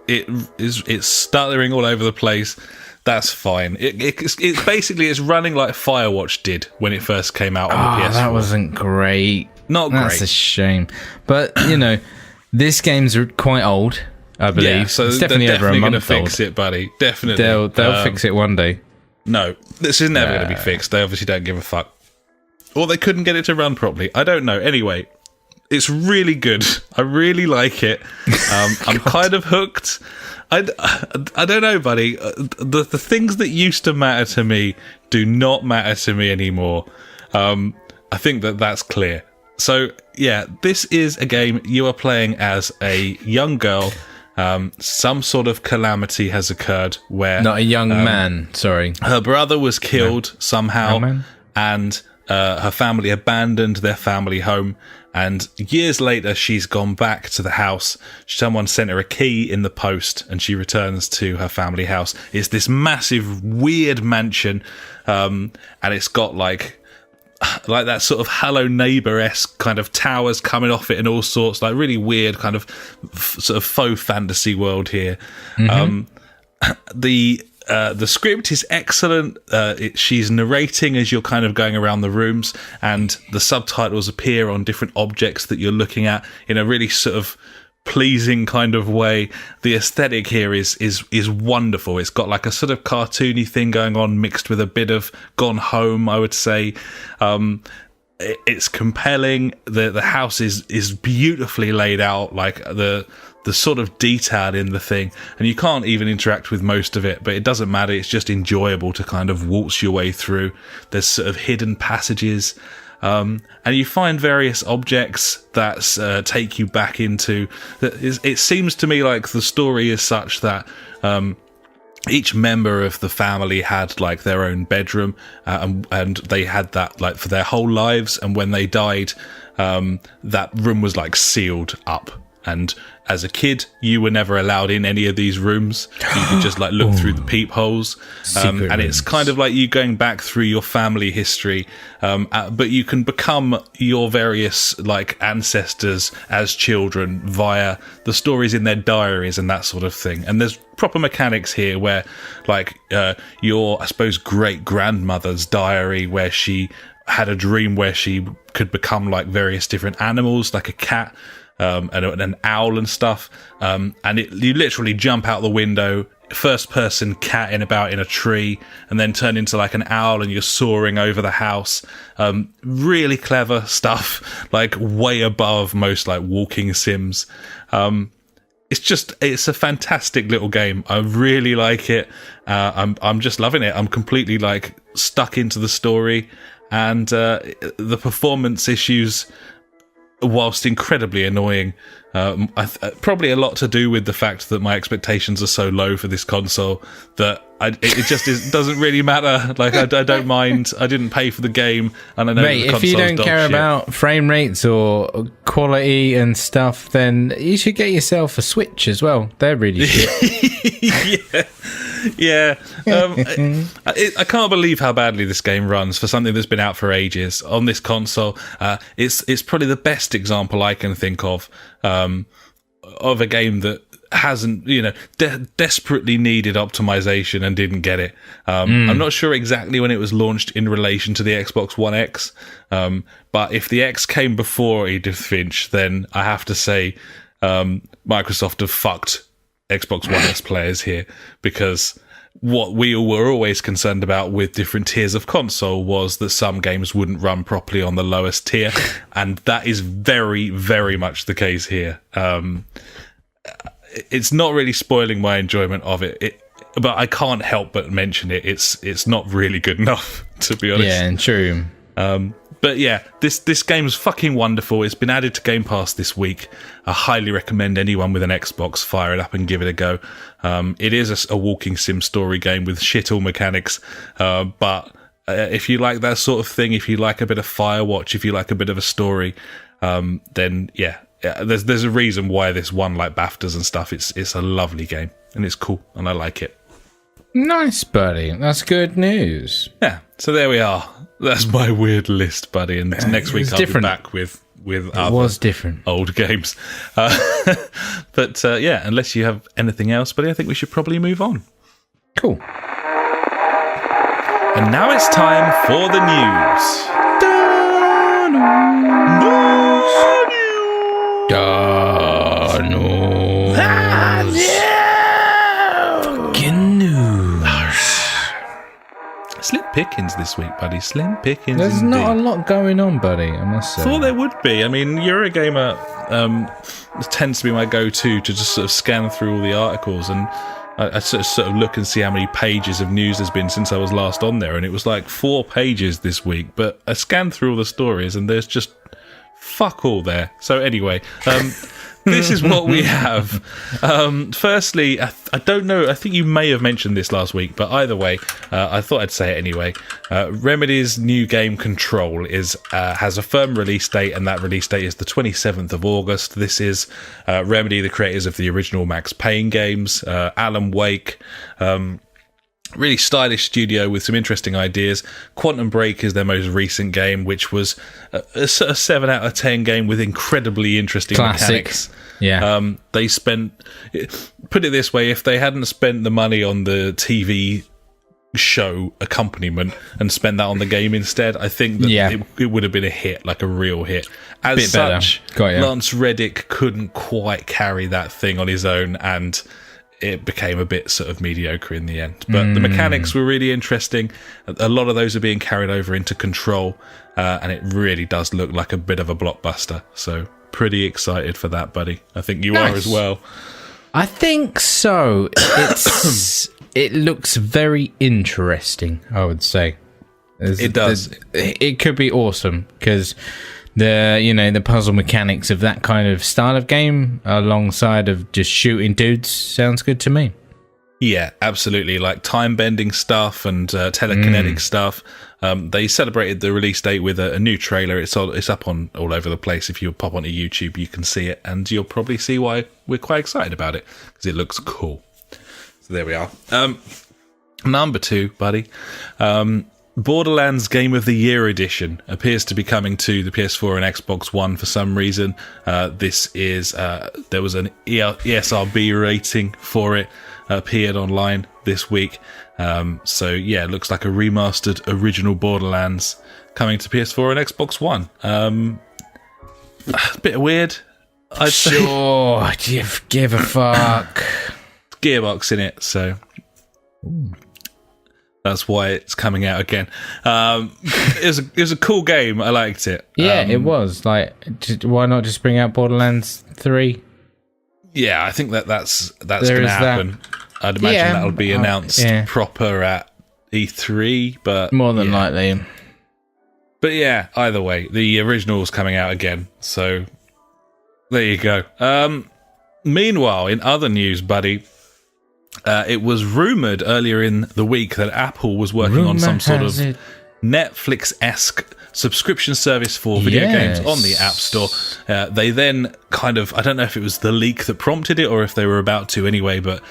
It's stuttering all over the place. That's fine. It's basically it's running like Firewatch did when it first came out on the PS4. That wasn't great. Not great. That's a shame. But this game's quite old, I believe. Yeah, so it's definitely over a month old. They're definitely going to fix it, buddy. Definitely. They'll fix it one day. No, this is never going to be fixed. They obviously don't give a fuck. Or they couldn't get it to run properly. I don't know. Anyway, it's really good. I really like it. I'm kind of hooked. I don't know, buddy. The things that used to matter to me do not matter to me anymore. I think that's clear. So, yeah, this is a game you are playing as a young girl. Some sort of calamity has occurred where... Not a young man, sorry. Her brother was killed somehow, and her family abandoned their family home. And years later, she's gone back to the house. Someone sent her a key in the post, and she returns to her family house. It's this massive, weird mansion, and it's got like that sort of Hello Neighbor-esque kind of towers coming off it and all sorts, like really weird kind of sort of faux fantasy world here. The script is excellent. She's narrating as you're kind of going around the rooms, and the subtitles appear on different objects that you're looking at in a really sort of pleasing kind of way. The aesthetic here is wonderful. It's got like a sort of cartoony thing going on mixed with a bit of Gone Home, I would say. It's compelling. The house is beautifully laid out, like the sort of detail in the thing, and you can't even interact with most of it, but it doesn't matter. It's just enjoyable to kind of waltz your way through. There's sort of hidden passages, and you find various objects that take you back into... It seems to me like the story is such that each member of the family had like their own bedroom, and they had that like for their whole lives, and when they died, that room was like sealed up. And as a kid, you were never allowed in any of these rooms. You could just like look through the peepholes. And it's kind of like you going back through your family history. But you can become your various like ancestors as children via the stories in their diaries and that sort of thing. And there's proper mechanics here where like your, I suppose, great-grandmother's diary, where she had a dream where she could become like various different animals, like a cat, and an owl and stuff, and you literally jump out the window, first person catting about in a tree, and then turn into like an owl and you're soaring over the house. Really clever stuff, like way above most like walking sims. It's a fantastic little game. I really like it. I'm just loving it. I'm completely like stuck into the story, and the performance issues, whilst incredibly annoying, probably a lot to do with the fact that my expectations are so low for this console that It doesn't really matter. Like, I don't mind. I didn't pay for the game, and I know Mate, the if you don't care about frame rates or quality and stuff, then you should get yourself a Switch as well. They're really shit. Yeah. I can't believe how badly this game runs for something that's been out for ages on this console. It's probably the best example I can think of a game that hasn't, desperately needed optimization and didn't get it. I'm not sure exactly when it was launched in relation to the Xbox One X, but if the X came before Edith Finch, then I have to say Microsoft have fucked Xbox One S players here, because what we were always concerned about with different tiers of console was that some games wouldn't run properly on the lowest tier, and that is very, very much the case here. It's not really spoiling my enjoyment of it, but I can't help but mention it. It's not really good enough, to be honest. Yeah, and true. But yeah, this game's fucking wonderful. It's been added to Game Pass this week. I highly recommend anyone with an Xbox fire it up and give it a go. It is a walking sim story game with shit all mechanics, but if you like that sort of thing, if you like a bit of Firewatch, if you like a bit of a story, then yeah, there's a reason why this won like BAFTAs and stuff. It's a lovely game, and it's cool, and I like it. Nice, buddy. That's good news. Yeah, so there we are. That's my weird list, buddy. And next week I'll be back with other different old games. But yeah, unless you have anything else, buddy, I think we should probably move on. Cool. And now it's time for the news. Fucking news. Slim pickings this week, buddy. Slim pickings. There's indeed. not a lot going on, buddy, I must say. Thought there would be. I mean, Eurogamer tends to be my go-to to just sort of scan through all the articles, and I sort of look and see how many pages of news there's been since I was last on there, and it was like 4 pages this week. But I scanned through all the stories, and there's just fuck all there. So anyway, this is what we have. Firstly, I don't know, I think you may have mentioned this last week, but either way, I thought I'd say it anyway. Remedy's new game Control has a firm release date, and that release date is the 27th of August. This is Remedy, the creators of the original Max Payne games, Alan Wake, really stylish studio with some interesting ideas. Quantum Break is their most recent game, which was a 7 out of 10 game with incredibly interesting mechanics. Yeah. They spent, put it this way, if they hadn't spent the money on the TV show accompaniment and spent that on the game instead, I think that it would have been a hit, like a real hit. As such, Lance Reddick couldn't quite carry that thing on his own, and it became a bit sort of mediocre in the end. But the mechanics were really interesting. A lot of those are being carried over into Control, and it really does look like a bit of a blockbuster. So pretty excited for that, buddy. I think you are as well. I think so. It looks very interesting, I would say. It does. It could be awesome, because the puzzle mechanics of that kind of style of game alongside of just shooting dudes sounds good to me. Yeah, absolutely. Like time-bending stuff and telekinetic stuff. They celebrated the release date with a new trailer. It's up on all over the place. If you pop onto YouTube, you can see it, and you'll probably see why we're quite excited about it, because it looks cool. So there we are. Number 2, buddy. Borderlands Game of the Year Edition appears to be coming to the PS4 and Xbox One for some reason. This is there was an ESRB rating for it, appeared online this week. So yeah, it looks like a remastered original Borderlands coming to PS4 and Xbox One. A bit weird, I'd say. Sure, give a fuck. Gearbox in it, so that's why it's coming out again. It was a cool game. I liked it. Yeah, it was. Like, why not just bring out Borderlands 3? Yeah, I think that's going to happen. I'd imagine that'll be announced proper at E3, but more than likely. But yeah, either way, the original's coming out again. So there you go. Meanwhile, in other news, buddy, it was rumoured earlier in the week that Apple was working on some sort of Netflix-esque subscription service for video games on the App Store. They then kind of, I don't know if it was the leak that prompted it or if they were about to anyway, but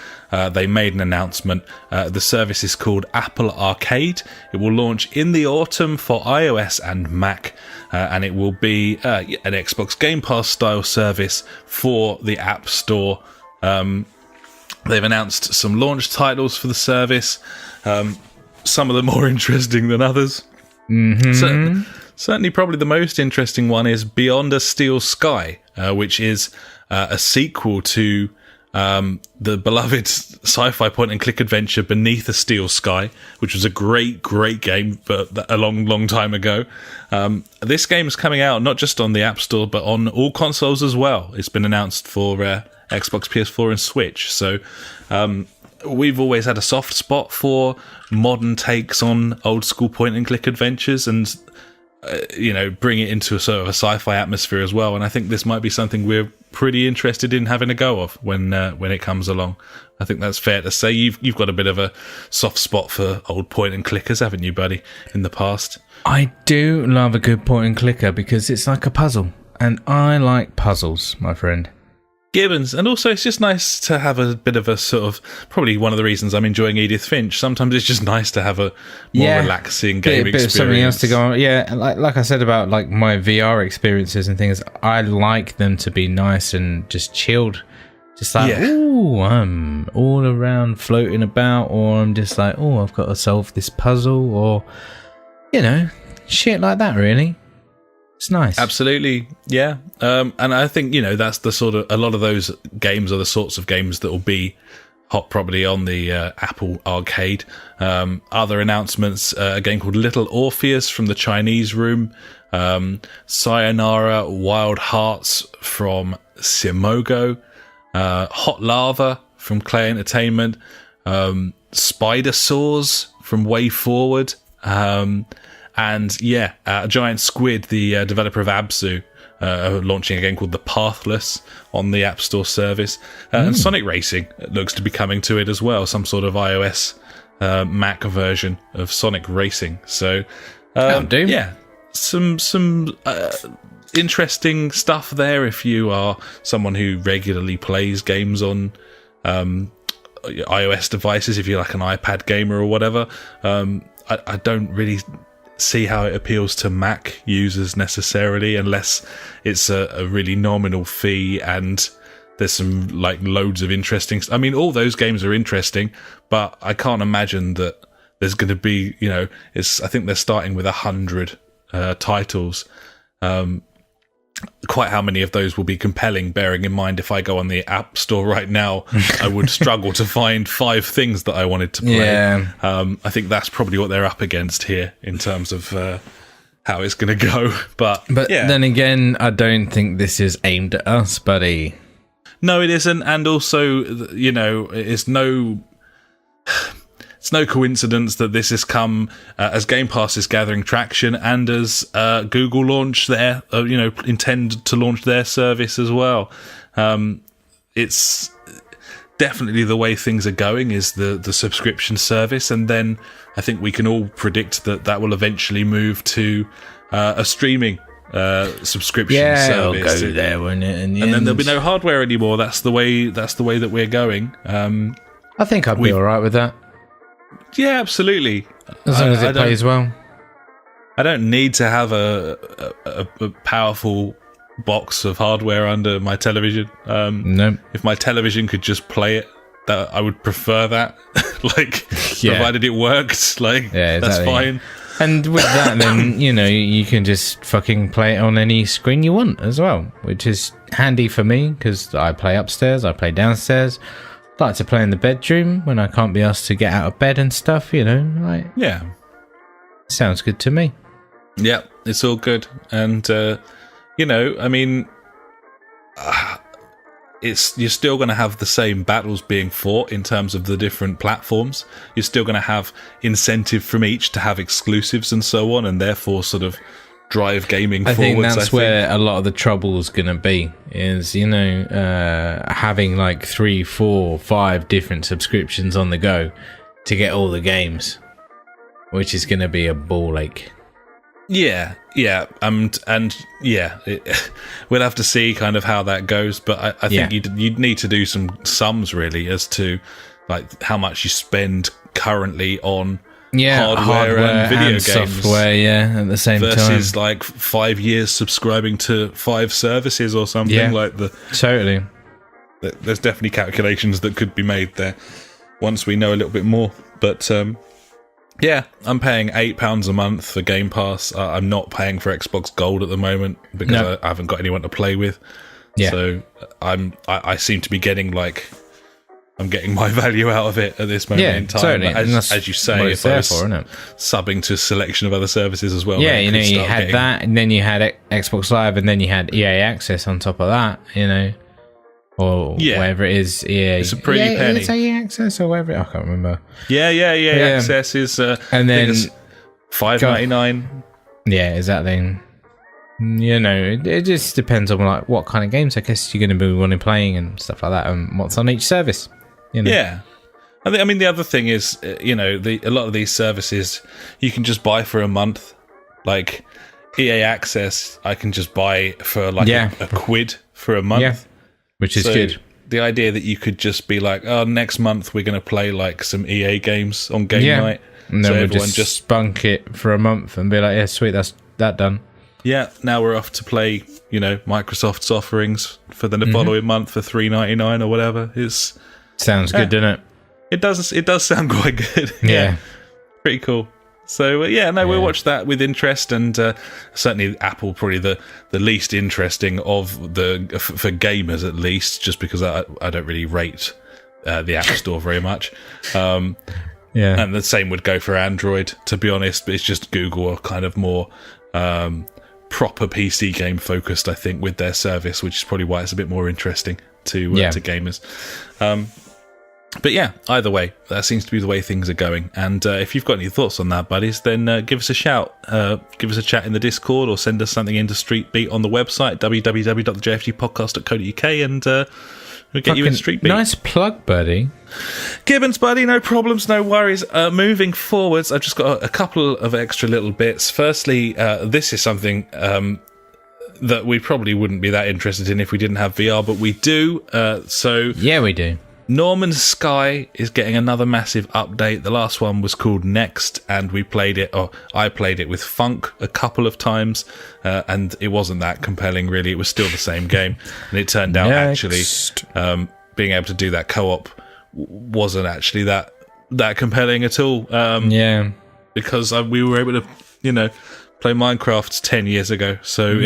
they made an announcement. The service is called Apple Arcade. It will launch in the autumn for iOS and Mac, and it will be an Xbox Game Pass style service for the App Store. They've announced some launch titles for the service, some of them more interesting than others. Mm-hmm. Certainly probably the most interesting one is Beyond a Steel Sky, which is a sequel to the beloved sci-fi point-and-click adventure Beneath a Steel Sky, which was a great game, but a long time ago. This game is coming out not just on the App Store, but on all consoles as well. It's been announced for Xbox, PS4 and Switch. So we've always had a soft spot for modern takes on old school point and click adventures and bring it into a sort of a sci-fi atmosphere as well. And I think this might be something we're pretty interested in having a go of when it comes along. I think that's fair to say. You've got a bit of a soft spot for old point and clickers, haven't you, buddy, in the past? I do love a good point and clicker because it's like a puzzle, and I like puzzles, my friend. Gibbons, and also it's just nice to have a bit of a sort of, probably one of the reasons I'm enjoying Edith Finch. Sometimes it's just nice to have a more relaxing game experience. Bit of something else to go on. Yeah, like I said about like my VR experiences and things, I like them to be nice and just chilled. Just like, ooh, I'm all around floating about, or I'm just like, oh, I've got to solve this puzzle, or, shit like that, really. It's nice. Absolutely, yeah. And I think, that's the sort of, a lot of those games are the sorts of games that will be hot probably on the Apple Arcade. Other announcements, a game called Little Orpheus from the Chinese Room, Sayonara Wild Hearts from Simogo, Hot Lava from Clay Entertainment, Spider Saws from Way Forward, and Giant Squid, the developer of Abzu, launching a game called The Pathless on the App Store service. And Sonic Racing looks to be coming to it as well, some sort of iOS Mac version of Sonic Racing. So, some interesting stuff there if you are someone who regularly plays games on iOS devices, if you're like an iPad gamer or whatever. I don't really see how it appeals to Mac users necessarily, unless it's a really nominal fee and there's some like loads of interesting I mean, all those games are interesting, but I can't imagine that there's going to be, I think they're starting with 100 titles. Quite how many of those will be compelling, bearing in mind if I go on the App Store right now, I would struggle to find 5 things that I wanted to play. Yeah. I think that's probably what they're up against here in terms of how it's going to go. But then again, I don't think this is aimed at us, buddy. No, it isn't. And also, it's no coincidence that this has come as Game Pass is gathering traction and as Google launch their, intend to launch their service as well. It's definitely the way things are going is the subscription service, and then I think we can all predict that will eventually move to a streaming subscription service. Yeah, it'll go there, won't it? And then there'll be no hardware anymore. That's the way that we're going. I think I'd be all right with that. Yeah, absolutely. As long as it plays well. I don't need to have a powerful box of hardware under my television. No. If my television could just play it, that I would prefer that. Provided it worked. That's fine. And with that, then, you can just fucking play it on any screen you want as well, which is handy for me because I play upstairs, I play downstairs. Like to play in the bedroom when I can't be asked to get out of bed and stuff, Yeah. Sounds good to me. Yeah, it's all good. And, I mean, you're still going to have the same battles being fought in terms of the different platforms. You're still going to have incentive from each to have exclusives and so on, and therefore sort of drive gaming I forwards. think that's where a lot of the trouble is going to be, is, having like 3, 4, 5 different subscriptions on the go to get all the games, which is going to be a ball ache. Yeah, we'll have to see kind of how that goes, but I think you'd need to do some sums really as to like how much you spend currently on hardware and video games, software, at the same time, versus like 5 years subscribing to 5 services or something like the. Totally, there's definitely calculations that could be made there once we know a little bit more, but. Yeah, I'm paying £8 a month for Game Pass. I'm not paying for Xbox Gold at the moment because I haven't got anyone to play with. Yeah. So I seem to be getting I'm getting my value out of it at this moment in time. Totally. As you say, if I was subbing to a selection of other services as well. Yeah, you had that, and then you had Xbox Live, and then you had EA Access on top of that, or whatever it is. EA. It's a pretty penny. It's EA Access or whatever. I can't remember. EA Access is and then $5.99. Yeah, exactly. It just depends on what kind of games I guess you're going to be wanting playing and stuff like that, and what's on each service. Yeah. I mean, the other thing is, a lot of these services you can just buy for a month. Like EA Access, I can just buy for a quid for a month. Yeah. Which is good. The idea that you could just be like, oh, next month we're going to play some EA games on game night. And then we'll just spunk it for a month and be like, yeah, sweet, that's that done. Yeah, now we're off to play, Microsoft's offerings for the following month for $3.99 or whatever. Sounds good, doesn't it? It does sound quite good. Yeah. Pretty cool. So, we'll watch that with interest, and certainly Apple probably the least interesting of for gamers, at least, just because I don't really rate the App Store very much. And the same would go for Android, to be honest, but it's just Google are kind of more proper PC game focused, I think, with their service, which is probably why it's a bit more interesting to gamers. But either way, that seems to be the way things are going. And if you've got any thoughts on that, buddies, then give us a shout. Give us a chat in the Discord, or send us something into Street Beat on the website, www.thejfgpodcast.co.uk, and we'll get you in Street Beat. Nice plug, buddy. Gibbons, buddy, no problems, no worries. Moving forwards, I've just got a couple of extra little bits. Firstly, this is something that we probably wouldn't be that interested in if we didn't have VR, but we do. Yeah, we do. Norman's Sky is getting another massive update. The last one was called Next, and I played it with Funk a couple of times, and it wasn't that compelling, really. It was still the same game, and it turned out actually being able to do that co-op wasn't actually that compelling at all. Because we were able to, play Minecraft 10 years ago, so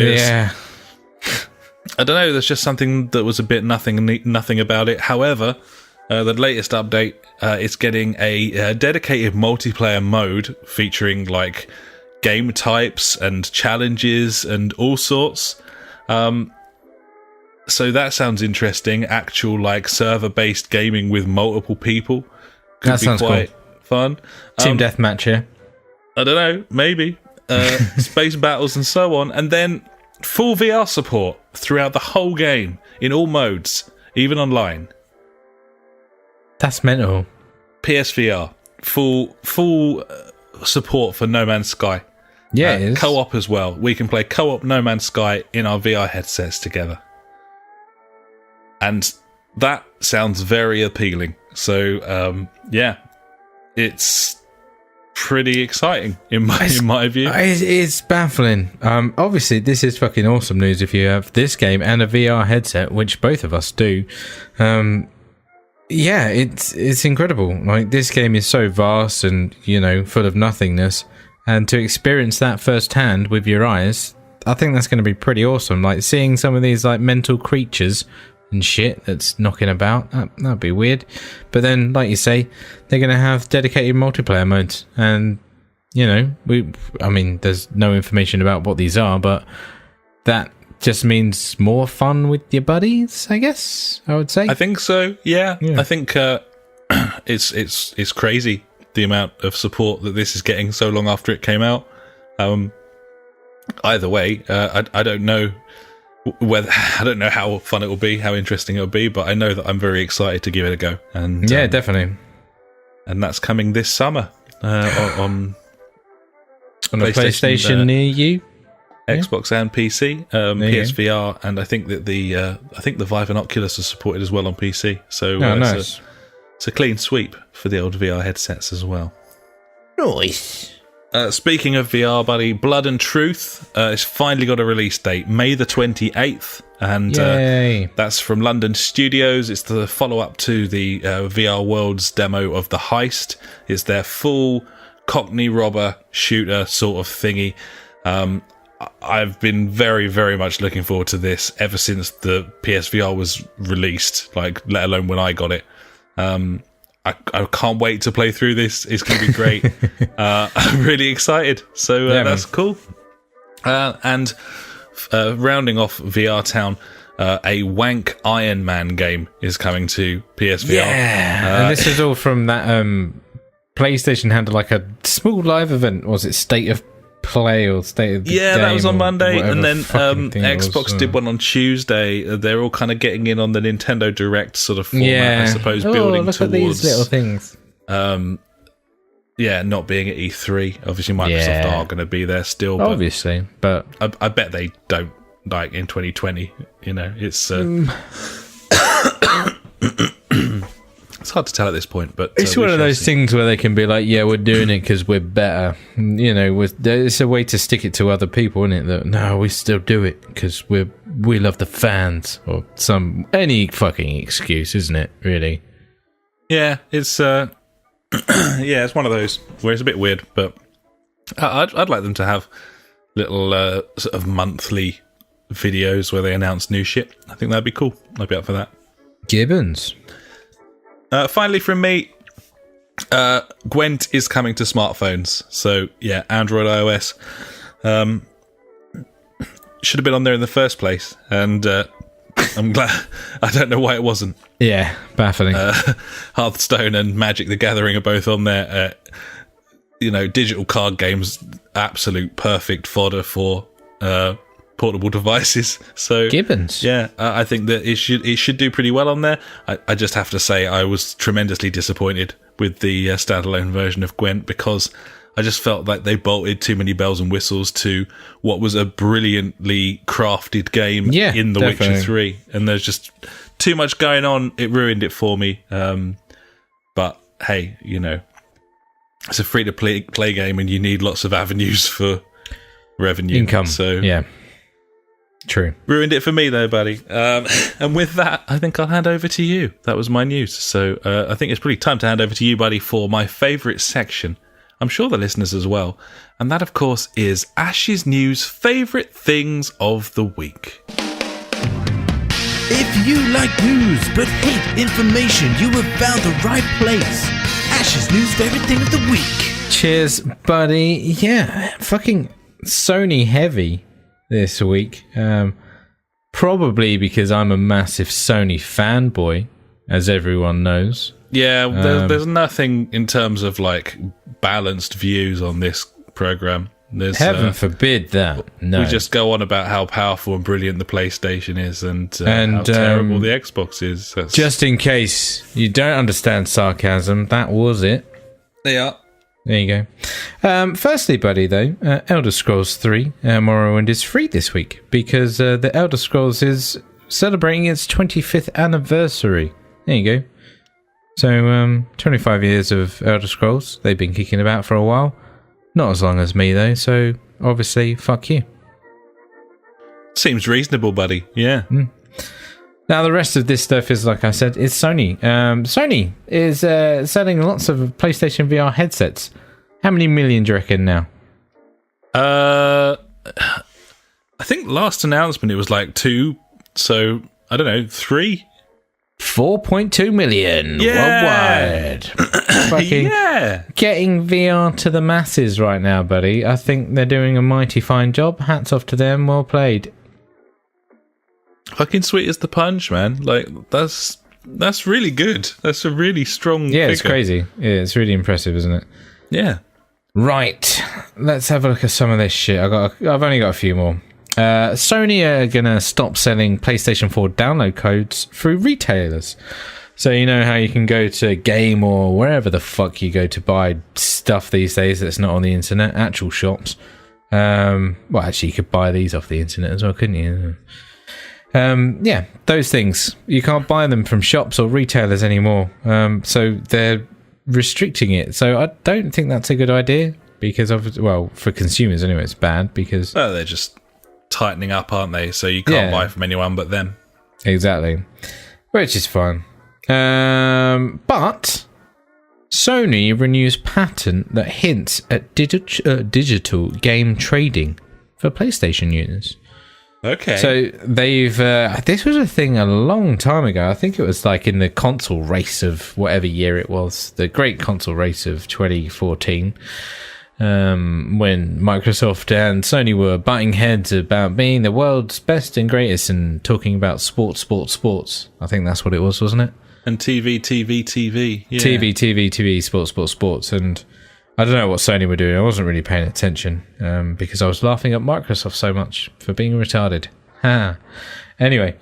I don't know, there's just something that was a bit nothing about it. However, the latest update is getting a dedicated multiplayer mode featuring game types and challenges and all sorts. So that sounds interesting. Actual server-based gaming with multiple people could be quite fun. Team deathmatch here. I don't know, maybe. Space battles and so on, and then full VR support throughout the whole game in all modes, even online. That's mental. PSVR, full support for No Man's Sky. Yeah, it is. Co-op as well. We can play co-op No Man's Sky in our VR headsets together, and that sounds very appealing. So, it's pretty exciting in my view. It's baffling. Obviously, this is fucking awesome news if you have this game and a VR headset, which both of us do. It's incredible. This game is so vast and full of nothingness, and to experience that firsthand with your eyes, I think that's going to be pretty awesome. Seeing some of these mental creatures and shit that's knocking about, that'd be weird. But then, like you say, they're going to have dedicated multiplayer modes, and there's no information about what these are, but that just means more fun with your buddies, I guess I would say. I think so. Yeah. I think it's crazy the amount of support that this is getting so long after it came out. either way, I don't know I don't know how fun it will be, how interesting it will be, but I know that I'm very excited to give it a go. And yeah, definitely. And that's coming this summer on a PlayStation near you, Xbox and PC, PSVR, and I think that the Vive and Oculus are supported as well on PC. So nice. It's a clean sweep for the old VR headsets as well. Nice. Speaking of VR, buddy, Blood and Truth it's finally got a release date, May the 28th, and that's from London Studios. It's the follow-up to the VR Worlds demo of The Heist. It's their full Cockney robber shooter sort of thingy. I've been very, very much looking forward to this ever since the PSVR was released, like, let alone when I got it. I can't wait to play through this. It's going to be great. I'm really excited. So that's cool. And rounding off VR Town, a wank Iron Man game is coming to PSVR. Yeah, and this is all from that PlayStation had like a small live event. Was it State of Play or State of the Game? That was on Monday, and then Xbox did one on Tuesday. They're all kind of getting in on the Nintendo Direct sort of format, I suppose, building look towards at these little things. Not being at E3. Obviously, Microsoft are going to be there still. But obviously, but I bet they don't, like, in 2020. You know, it's it's hard to tell at this point, but it's one of those things where they can be like, "Yeah, we're doing it because we're better." You know, it's a way to stick it to other people, isn't it? That no, we still do it because we love the fans, or any fucking excuse, isn't it? Really? Yeah, it's it's one of those where it's a bit weird, but I'd like them to have little sort of monthly videos where they announce new shit. I think that'd be cool. I'd be up for that. Gibbons. Finally from me, Gwent is coming to smartphones. So, yeah, Android, iOS. Should have been on there in the first place. And I'm glad. I don't know why it wasn't. Yeah, baffling. Hearthstone and Magic the Gathering are both on there. Digital card games, absolute perfect fodder for portable devices. So Gibbons. Yeah, I think that it should do pretty well on there. I just have to say I was tremendously disappointed with the standalone version of Gwent, because I just felt like they bolted too many bells and whistles to what was a brilliantly crafted game in The Witcher 3, and there's just too much going on. It ruined it for me. But hey, it's a free to play game, and you need lots of avenues for revenue, income. So yeah. True. Ruined it for me, though, buddy. And with that, I think I'll hand over to you. That was my news. So I think it's pretty time to hand over to you, buddy, for my favourite section. I'm sure the listeners as well. And that, of course, is Ash's News Favourite Things of the Week. If you like news but hate information, you have found the right place. Ash's News Favourite Thing of the Week. Cheers, buddy. Yeah, fucking Sony heavy this week, probably because I'm a massive Sony fanboy, as everyone knows. Yeah, there's nothing in terms of like balanced views on this program. There's, heaven forbid that. No, we just go on about how powerful and brilliant the PlayStation is, and how terrible the Xbox is. Just in case you don't understand sarcasm, that was it. They are. There you go. Firstly, buddy, though, Elder Scrolls 3 Morrowind is free this week because the Elder Scrolls is celebrating its 25th anniversary. There you go. So, 25 years of Elder Scrolls. They've been kicking about for a while. Not as long as me, though, so obviously, fuck you. Seems reasonable, buddy. Yeah. Now, the rest of this stuff is, like I said, it's Sony. Sony is selling lots of PlayStation VR headsets. How many million do you reckon now? I think last announcement it was like 2, so I don't know, 3? 4.2 million worldwide. Fucking getting VR to the masses right now, buddy. I think they're doing a mighty fine job. Hats off to them. Well played. Fucking sweet as the punch, man. Like, that's really good. That's a really strong figure. It's crazy. Yeah, it's really impressive, isn't it? Yeah. Right, let's have a look at some of this shit. I've only got a few more. Sony are gonna stop selling PlayStation 4 download codes through retailers. So you know how you can go to Game or wherever the fuck you go to buy stuff these days that's not on the internet, actual shops. Well, actually, you could buy these off the internet as well, couldn't you? Yeah, those things. You can't buy them from shops or retailers anymore. So they're restricting it. So I don't think that's a good idea because for consumers anyway, it's bad because... Well, they're just tightening up, aren't they? So you can't buy from anyone but them. Exactly. Which is fine. But Sony renews patent that hints at digital game trading for PlayStation users. Okay. So they've... this was a thing a long time ago. I think it was like in the console race of whatever year it was. The great console race of 2014. When Microsoft and Sony were butting heads about being the world's best and greatest and talking about sports. I think that's what it was, wasn't it? And TV. Yeah. TV, sports. And I don't know what Sony were doing. I wasn't really paying attention because I was laughing at Microsoft so much for being retarded. Anyway,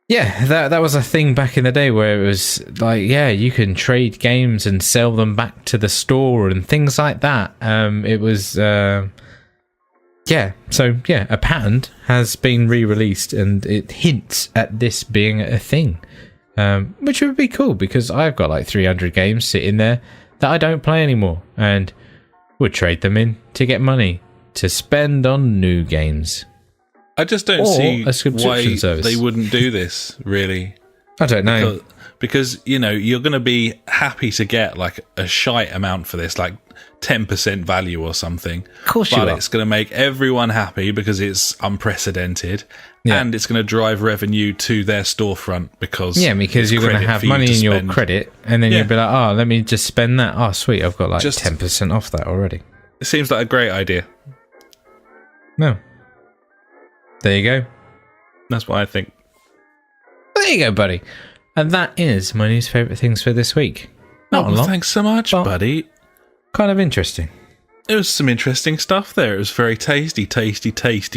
yeah, that was a thing back in the day where it was like, yeah, you can trade games and sell them back to the store and things like that. It was, a patent has been re-released and it hints at this being a thing, which would be cool because I've got like 300 games sitting there that I don't play anymore and would trade them in to get money to spend on new games. I just don't see why they wouldn't do this, really. I don't know. Because you know, you're going to be happy to get like a shite amount for this, like 10% value or something. Of course you are. But it's going to make everyone happy because it's unprecedented. Yeah. And it's going to drive revenue to their storefront because... Yeah, because you're going to have money in your credit and then you'll be like, oh, let me just spend that. Oh, sweet, I've got like 10% off that already. It seems like a great idea. No. There you go. That's what I think. There you go, buddy. And that is my news favourite things for this week. Not a lot. Thanks so much, buddy. Kind of interesting. It was some interesting stuff there. It was very tasty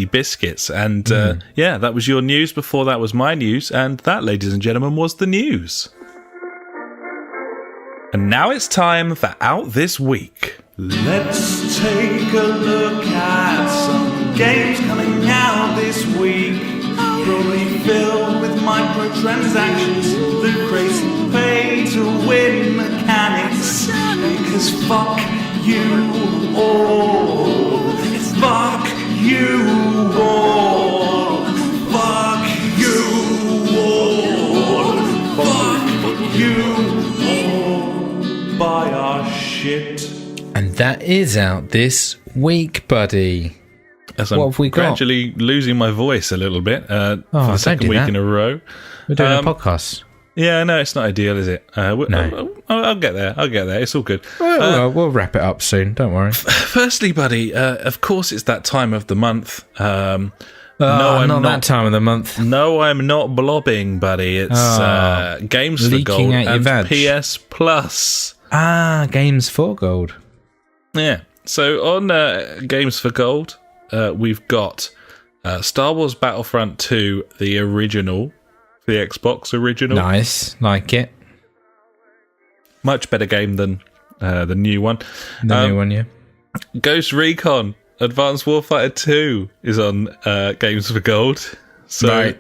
biscuits. And that was your news. Before that was my news. And that, ladies and gentlemen, was the news. And now it's time for Out This Week. Let's take a look at some games coming out this week. Probably filled with microtransactions, the crazy pay-to-win mechanics. Because fuck you all. Fuck you all. Fuck you all. Fuck you all. Buy our shit. And that is out this week, buddy. As I'm gradually losing my voice a little bit for the second week in a row. We're doing a podcast. Yeah, no, it's not ideal, is it? No. I'll get there. It's all good. We'll wrap it up soon. Don't worry. Firstly, buddy, of course it's that time of the month. No, I'm not that time of the month. No, I'm not blobbing, buddy. It's Games for Gold and PS Plus. Games for Gold. Yeah. So on Games for Gold, we've got Star Wars Battlefront 2, the original, for the Xbox original. Nice, like it. Much better game than the new one. The new one, yeah. Ghost Recon Advanced Warfighter 2 is on Games for Gold. So right.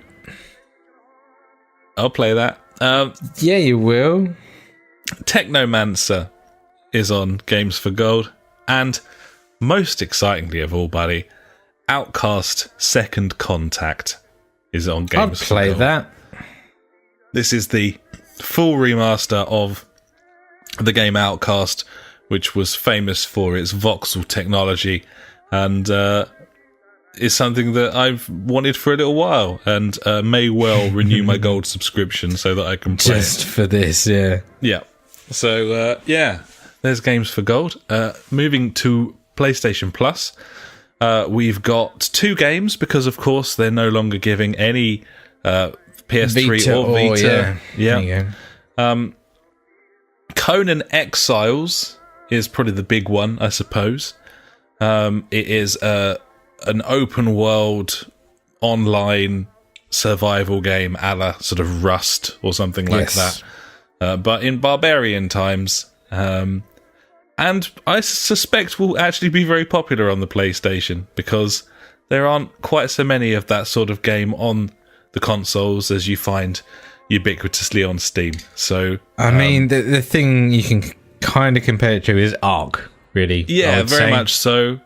I'll play that. Yeah, you will. Technomancer is on Games for Gold. And most excitingly of all, buddy, Outcast Second Contact is on Games for Gold. I'll play that. This is the full remaster of the game Outcast, which was famous for its voxel technology, and is something that I've wanted for a little while, and may well renew my gold subscription so that I can play just for this, yeah. Yeah. So, there's Games for Gold. Moving to PlayStation Plus, we've got 2 games, because of course they're no longer giving any PS3 or Vita. Yeah. There you go. Conan Exiles is probably the big one, I suppose. It is an open world online survival game a la sort of Rust or something like that, but in barbarian times. And I suspect will actually be very popular on the PlayStation because there aren't quite so many of that sort of game on the consoles as you find ubiquitously on Steam. So I mean, the thing you can kind of compare it to is Ark, really. Yeah, very much so.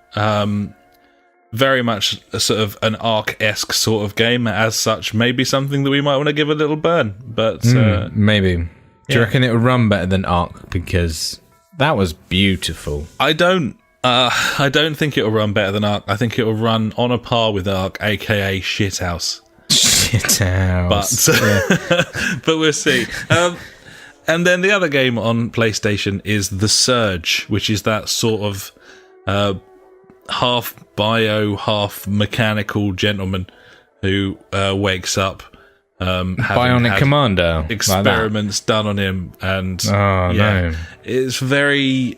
Very much a sort of an Ark-esque sort of game. As such, maybe something that we might want to give a little burn. But maybe. Do you reckon it will run better than Ark? Because that was beautiful. I don't think it'll run better than Ark. I think it'll run on a par with Ark, aka Shithouse. Shithouse. But we'll see. And then the other game on PlayStation is The Surge, which is that sort of half bio, half mechanical gentleman who wakes up Bionic Commando experiments like done on him, and no, it's very.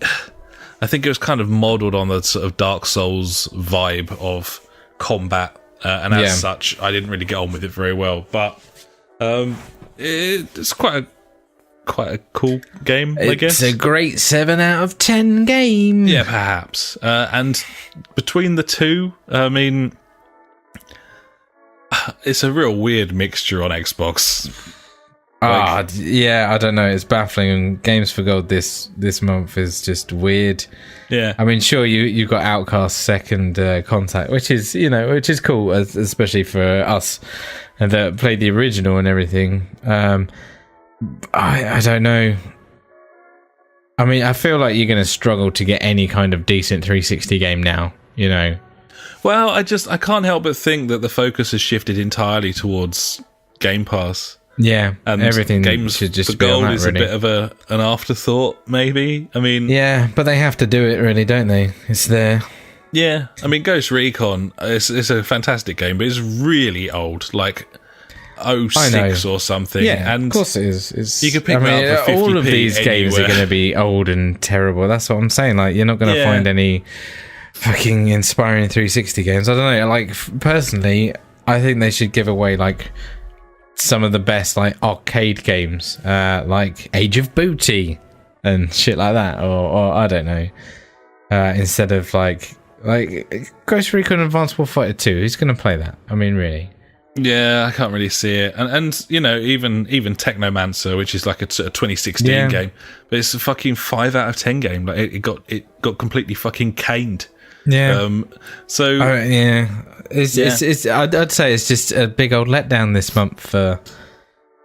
I think it was kind of modelled on the sort of Dark Souls vibe of combat, and as such, I didn't really get on with it very well. But it's quite a cool game, I guess. It's a great 7 out of 10 game. Yeah, perhaps. And between the two, I mean, it's a real weird mixture on Xbox. I don't know. It's baffling. Games for Gold this month is just weird. Yeah, I mean, sure, you've got Outcast Second Contact, which is cool, especially for us that played the original and everything. I don't know. I mean, I feel like you're going to struggle to get any kind of decent 360 game now. Well, I can't help but think that the focus has shifted entirely towards Game Pass. Yeah, and everything games should just for be on Gold that, is really. a bit of an afterthought, maybe. I mean, yeah, but they have to do it, really, don't they? It's there. Yeah, I mean, Ghost Recon it's a fantastic game, but it's really old, like 06 or something. Yeah, and of course it is. You could pick me up for 50p all of these games are going to be old and terrible. That's what I'm saying. Like, you're not going to find any fucking inspiring 360 games. I don't know. Like, personally, I think they should give away like some of the best like arcade games, like Age of Booty and shit like that, or I don't know. Instead of like Ghost Recon Advanced Warfighter 2, who's going to play that? I mean, really. Yeah, I can't really see it. And even Technomancer, which is like a 2016 game, but it's a fucking 5 out of 10 game. Like it got completely fucking caned. Yeah. It's I'd say it's just a big old letdown this month for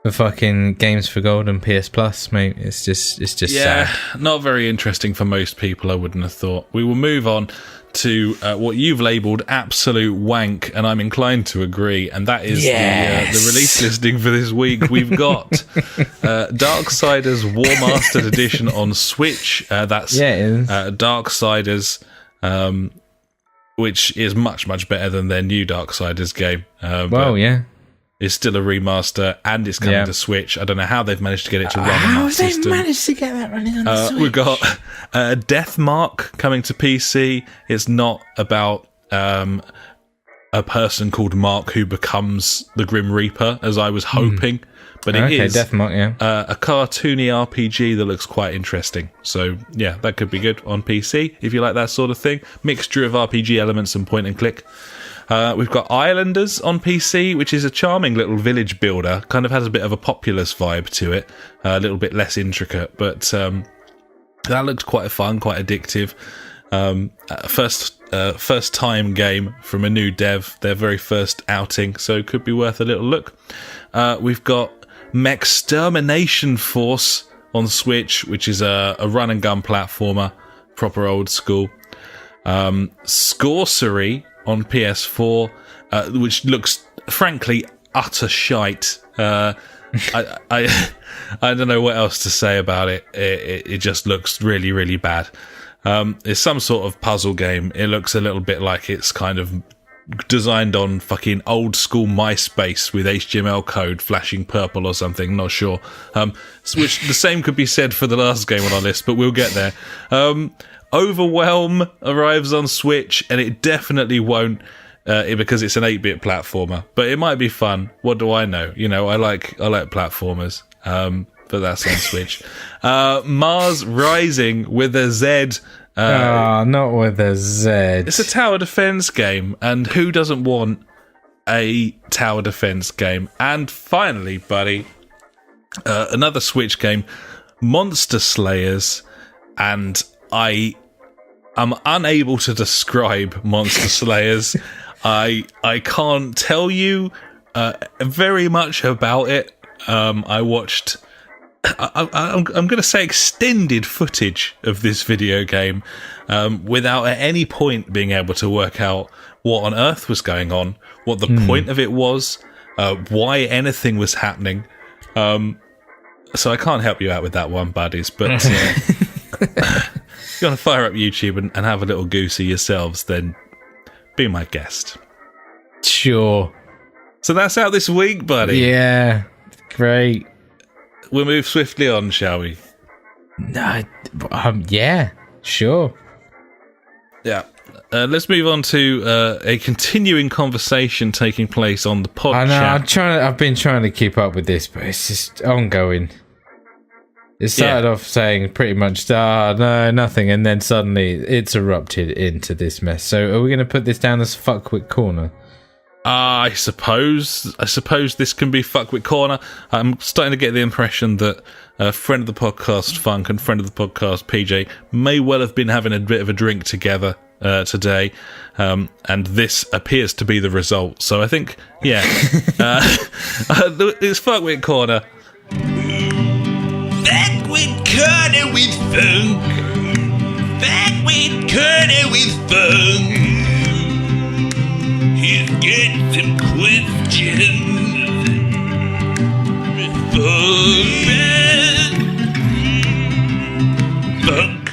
fucking Games for Gold and PS Plus, mate. It's just sad. Not very interesting for most people, I wouldn't have thought. We will move on to what you've labelled absolute wank, and I'm inclined to agree, and that is the release listing for this week. We've got Darksiders War Mastered Edition on Switch. That's Darksiders, which is much, much better than their new Darksiders game. It's still a remaster, and it's coming to Switch. I don't know how they've managed to get it to run on that system. How have they managed to get that running on the Switch? We've got Deathmark coming to PC. It's not about a person called Mark who becomes the Grim Reaper, as I was hoping. But it is Deathmark, a cartoony RPG that looks quite interesting. So, yeah, that could be good on PC, if you like that sort of thing. Mixture of RPG elements and point and click. We've got Islanders on PC, which is a charming little village builder. Kind of has a bit of a Populous vibe to it. A little bit less intricate, but that looked quite fun, quite addictive. First time game from a new dev, their very first outing, so it could be worth a little look. We've got Mechtermination Force on Switch, which is a run and gun platformer, proper old school. Scorcery on PS4, which looks frankly utter shite. I don't know what else to say about it. It just looks really, really bad. It's some sort of puzzle game. It looks a little bit like it's kind of designed on fucking old school MySpace with HTML code flashing purple or something, not sure. Which the same could be said for the last game on our list, but we'll get there. Overwhelm arrives on Switch, and it definitely won't because it's an 8-bit platformer, but it might be fun. What do I know? You know, I like platformers, but that's on Switch. Mars Rising with a Z. Not with a Z. It's a tower defense game, and who doesn't want a tower defense game? And finally, buddy, another Switch game, Monster Slayers, and I am unable to describe Monster Slayers. I can't tell you very much about it. I watched... I'm going to say extended footage of this video game without at any point being able to work out what on earth was going on, what the point of it was, why anything was happening. So I can't help you out with that one, buddies, but if you want to fire up YouTube and have a little goosey yourselves, then be my guest. Sure. So that's out this week, buddy. Yeah, great. We'll move swiftly on, shall we? Yeah, sure. Yeah. Let's move on to a continuing conversation taking place on the pod I know. chat. I've been trying to keep up with this, but it's just ongoing. It started off saying pretty much, no, nothing, and then suddenly it's erupted into this mess. So, are we going to put this down as Fuckwit Corner? I suppose this can be Fuckwit Corner. I'm starting to get the impression that friend of the podcast Funk and friend of the podcast PJ may well have been having a bit of a drink together today, and this appears to be the result. So I think, yeah, it's Fuckwit Corner. Fuckwit Corner with Funk. Fuckwit Corner with Funk. He's got some questions for Funk.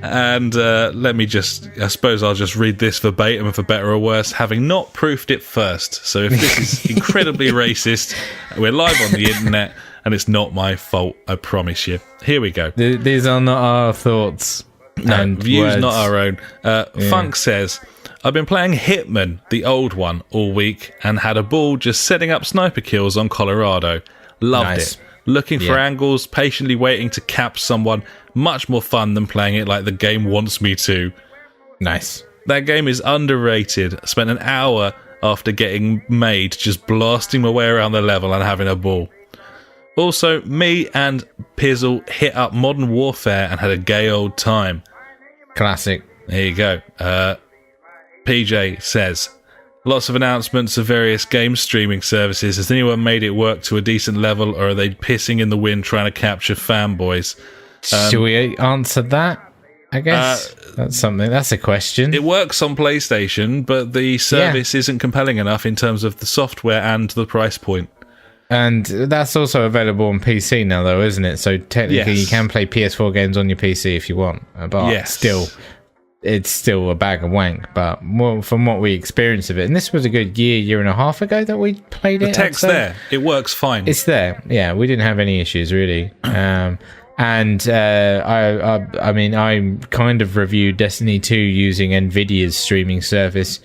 And let me I suppose I'll just read this verbatim for better or worse, having not proofed it first. So if this is incredibly racist, we're live on the internet, and it's not my fault, I promise you. Here we go. These are not our thoughts. No, views words. not our own. Funk says, I've been playing Hitman, the old one, all week, and had a ball just setting up sniper kills on Colorado. Loved it. Looking for angles, patiently waiting to cap someone. Much more fun than playing it like the game wants me to. Nice. That game is underrated. I spent an hour after getting made just blasting my way around the level and having a ball. Also, me and Pizzle hit up Modern Warfare and had a gay old time. Classic. There you go. PJ says, lots of announcements of various game streaming services. Has anyone made it work to a decent level, or are they pissing in the wind trying to capture fanboys? Should we answer that? I guess that's something. That's a question. It works on PlayStation, but the service isn't compelling enough in terms of the software and the price point. And that's also available on PC now, though, isn't it? So technically, you can play PS4 games on your PC if you want. But still, it's still a bag of wank. But from what we experienced of it, and this was a good year and a half ago that we played it. The tech's there. It works fine. It's there. Yeah, we didn't have any issues, really. I mean, I kind of reviewed Destiny 2 using Nvidia's streaming service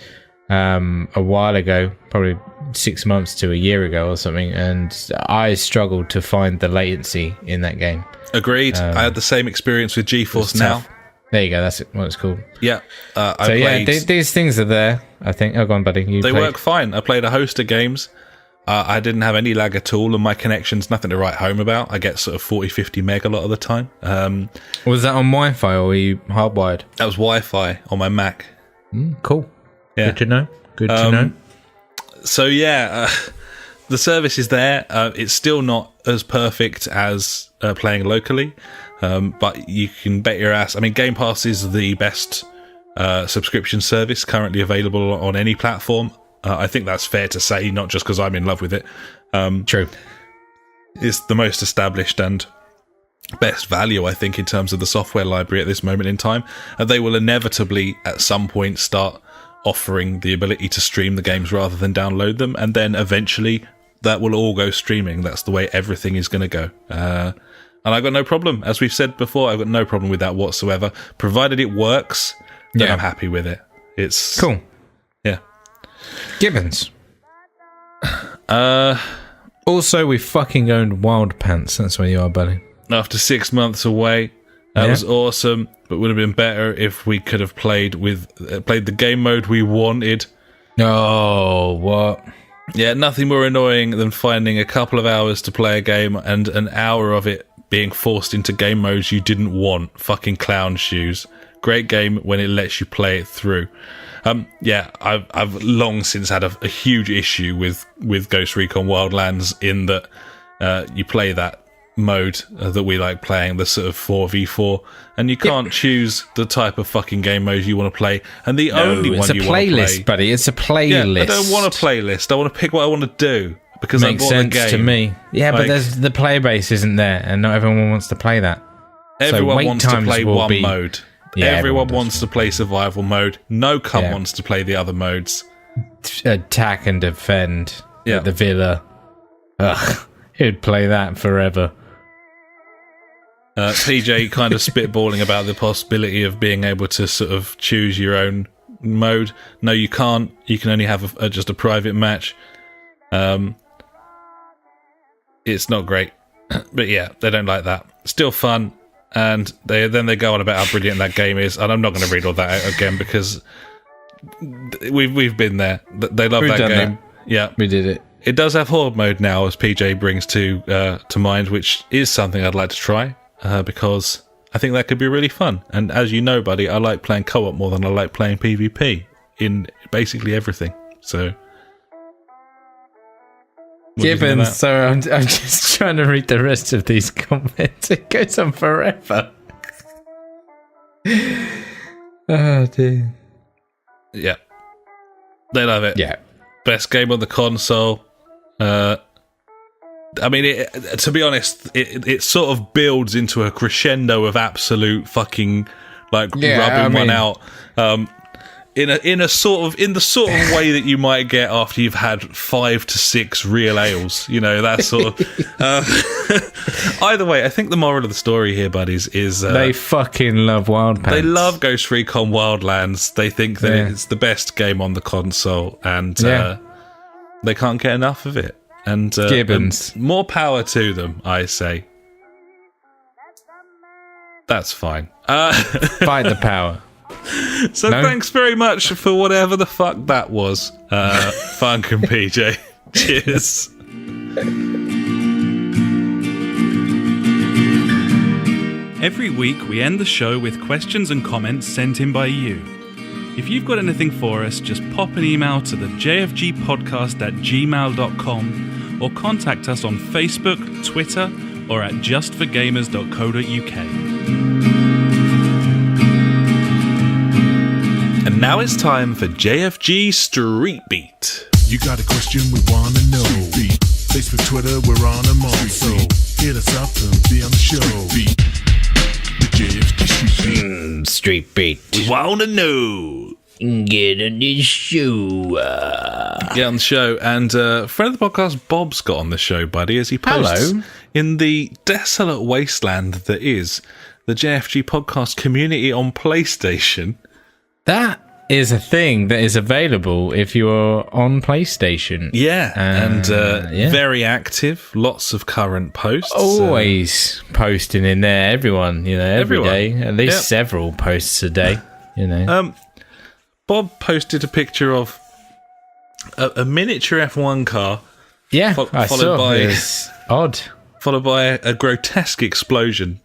a while ago, probably 6 months to a year ago or something, and I struggled to find the latency in that game. Agreed. I had the same experience with GeForce Now. There you go, that's what it's called. Yeah. These things are there, I think. Oh, go on, buddy. They work fine. I played a host of games. I didn't have any lag at all, and my connection's nothing to write home about. I get sort of 40, 50 meg a lot of the time. Was that on Wi-Fi or were you hardwired? That was Wi-Fi on my Mac. Cool. Yeah. Good to know. Good to know. So, the service is there. It's still not as perfect as playing locally, but you can bet your ass. I mean, Game Pass is the best subscription service currently available on any platform. I think that's fair to say, not just because I'm in love with it. True. It's the most established and best value, I think, in terms of the software library at this moment in time. And they will inevitably, at some point, start offering the ability to stream the games rather than download them. And then eventually that will all go streaming. That's the way everything is going to go. And I've got no problem. As we've said before, I've got no problem with that whatsoever. Provided it works, then I'm happy with it. It's cool. Yeah. Gibbons. Also, we fucking owned Wild Pants. That's where you are, buddy. After 6 months away, that was awesome. But would have been better if we could have played the game mode we wanted. Oh, what? Yeah, nothing more annoying than finding a couple of hours to play a game and an hour of it being forced into game modes you didn't want. Fucking clown shoes. Great game when it lets you play it through. I've long since had a huge issue with Ghost Recon Wildlands in that you play that mode that we like playing, the sort of 4v4, and you can't choose the type of fucking game mode you want to play, and the only one you want to play... It's a playlist, buddy. It's a playlist. Yeah, I don't want a playlist. I want to pick what I want to do, because Makes I bought the game. sense to me. Yeah, but the play base isn't there, and not everyone wants to play that. Everyone wants to play one mode. Yeah, everyone wants to play survival mode. No cunt wants to play the other modes. Attack and defend. Yeah. The villa. Ugh. Who'd play that forever? PJ kind of spitballing about the possibility of being able to sort of choose your own mode. No, you can't. You can only have just a private match. It's not great. But yeah, they don't like that. Still fun. And they go on about how brilliant that game is. And I'm not going to read all that out again because we've been there. They love that game. That. Yeah. We did it. It does have horde mode now, as PJ brings to mind, which is something I'd like to try. Because I think that could be really fun. And as you know, buddy, I like playing co-op more than I like playing PvP in basically everything. So, Gibbons, sorry, I'm just trying to read the rest of these comments. It goes on forever. Oh, dear. Yeah. They love it. Yeah. Best game on the console. I mean, to be honest, it sort of builds into a crescendo of absolute fucking rubbing one out. In the sort of way that you might get after you've had 5 to 6 real ales, that sort of. Either way, I think the moral of the story here, buddies, is they fucking love Wild Pants. They love Ghost Recon Wildlands. They think that it's the best game on the console, and they can't get enough of it. And Gibbons, and more power to them, I say. That's fine. Fight the power. So thanks very much for whatever the fuck that was, Funk and PJ. Cheers. Every week we end the show with questions and comments sent in by you. If you've got anything for us, just pop an email to the JfG Podcast at gmail.com or contact us on Facebook, Twitter, or at justforgamers.co.uk. And now it's time for JfG Street Beat. You got a question we wanna know. Street Beat. Facebook, Twitter, we're on them all. So hit us up and be on the show. Street Beat. The JfG Street Beat. Street Beat. We wanna know. Get on the show. Get on the show. And friend of the podcast, Bob's got on the show, buddy, as he posts in the desolate wasteland that is the JfG Podcast community on PlayStation. That is a thing that is available if you're on PlayStation. Yeah, and very active. Lots of current posts. Always posting in there. Everyone, every day. At least several posts a day, Bob posted a picture of a miniature F1 car. Yeah, I saw. It's odd. Followed by a grotesque explosion.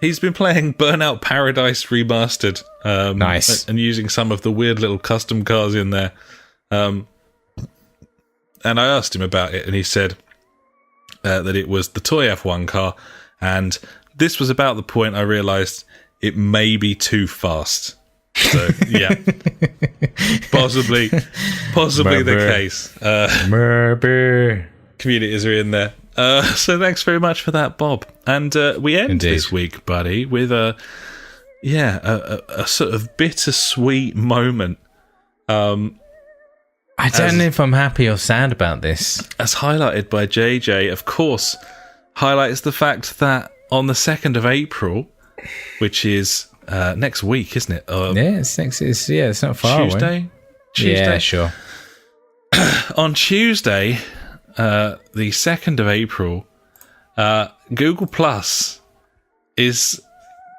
He's been playing Burnout Paradise Remastered. Nice. And using some of the weird little custom cars in there. And I asked him about it, and he said that it was the toy F1 car. And this was about the point I realised it may be too fast. So, yeah. Possibly the case. Communities are in there. So thanks very much for that, Bob. And we end this week, buddy, with a sort of bittersweet moment. I don't know if I'm happy or sad about this. As highlighted by JJ, of course, highlights the fact that on the 2nd of April, which is next week, isn't it? It's not far away. Tuesday? Yeah, sure. On Tuesday, the 2nd of April, Google Plus is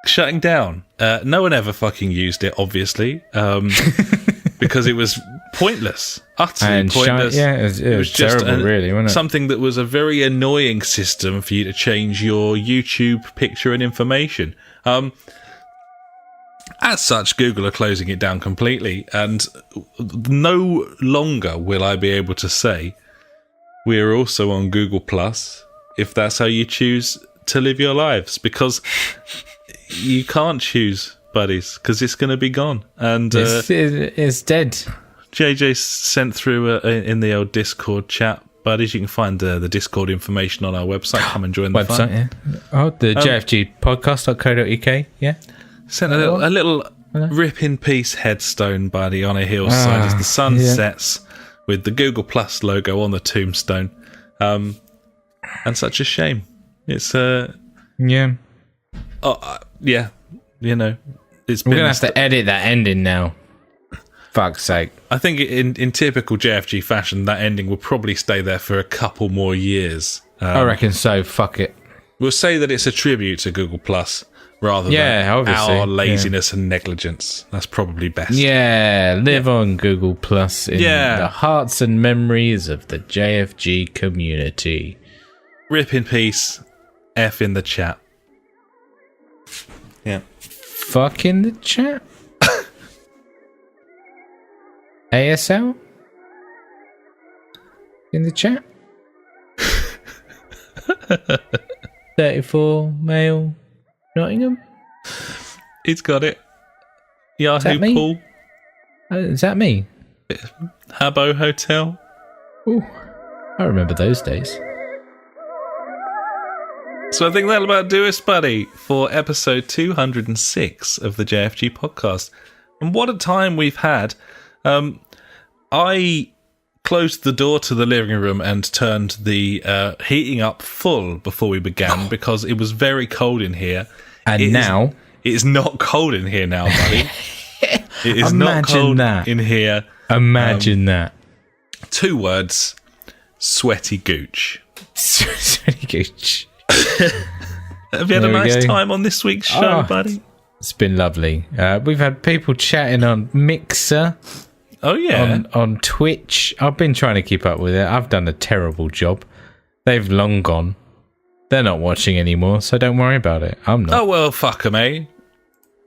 shutting down. No one ever fucking used it, obviously, because it was pointless, utterly pointless. It was just terrible, really, wasn't it? Something that was a very annoying system for you to change your YouTube picture and information. As such, Google are closing it down completely, and no longer will I be able to say we are also on Google Plus if that's how you choose to live your lives, because you can't choose, buddies, because it's going to be gone. And it's dead. JJ sent through in the old Discord chat, buddies. You can find the Discord information on our website. Come and join the fun. Yeah. Oh, the JfG Podcast.co.uk. Yeah. Sent a little rip in peace headstone, buddy, on a hillside as the sun sets with the Google Plus logo on the tombstone. And such a shame. It's yeah. Yeah. You know, it's we're gonna have to edit that ending now. Fuck's sake. I think in typical JFG fashion, that ending will probably stay there for a couple more years. I reckon so. Fuck it. We'll say that it's a tribute to Google Plus rather than obviously. our laziness and negligence. That's probably best. Yeah, live on Google Plus in the hearts and memories of the JFG community. Rip in peace. F in the chat. Yeah. Fuck in the chat. ASL in the chat. 34 male Nottingham. He's got it. Yahoo Pool. Is that me? Habbo Hotel. Ooh, I remember those days. So I think that'll about do us, buddy, for episode 206 of the JFG podcast. And what a time we've had. I closed the door to the living room and turned the heating up full before we began because it was very cold in here. And now? It is not cold in here now, buddy. It is not cold in here. Imagine that. 2 words. Sweaty gooch. Sweaty gooch. Have you had a nice time on this week's show, buddy? It's been lovely. We've had people chatting on Mixer. Oh, yeah. On Twitch. I've been trying to keep up with it. I've done a terrible job. They've long gone. They're not watching anymore, so don't worry about it. I'm not. Oh, well, fuck 'em, eh?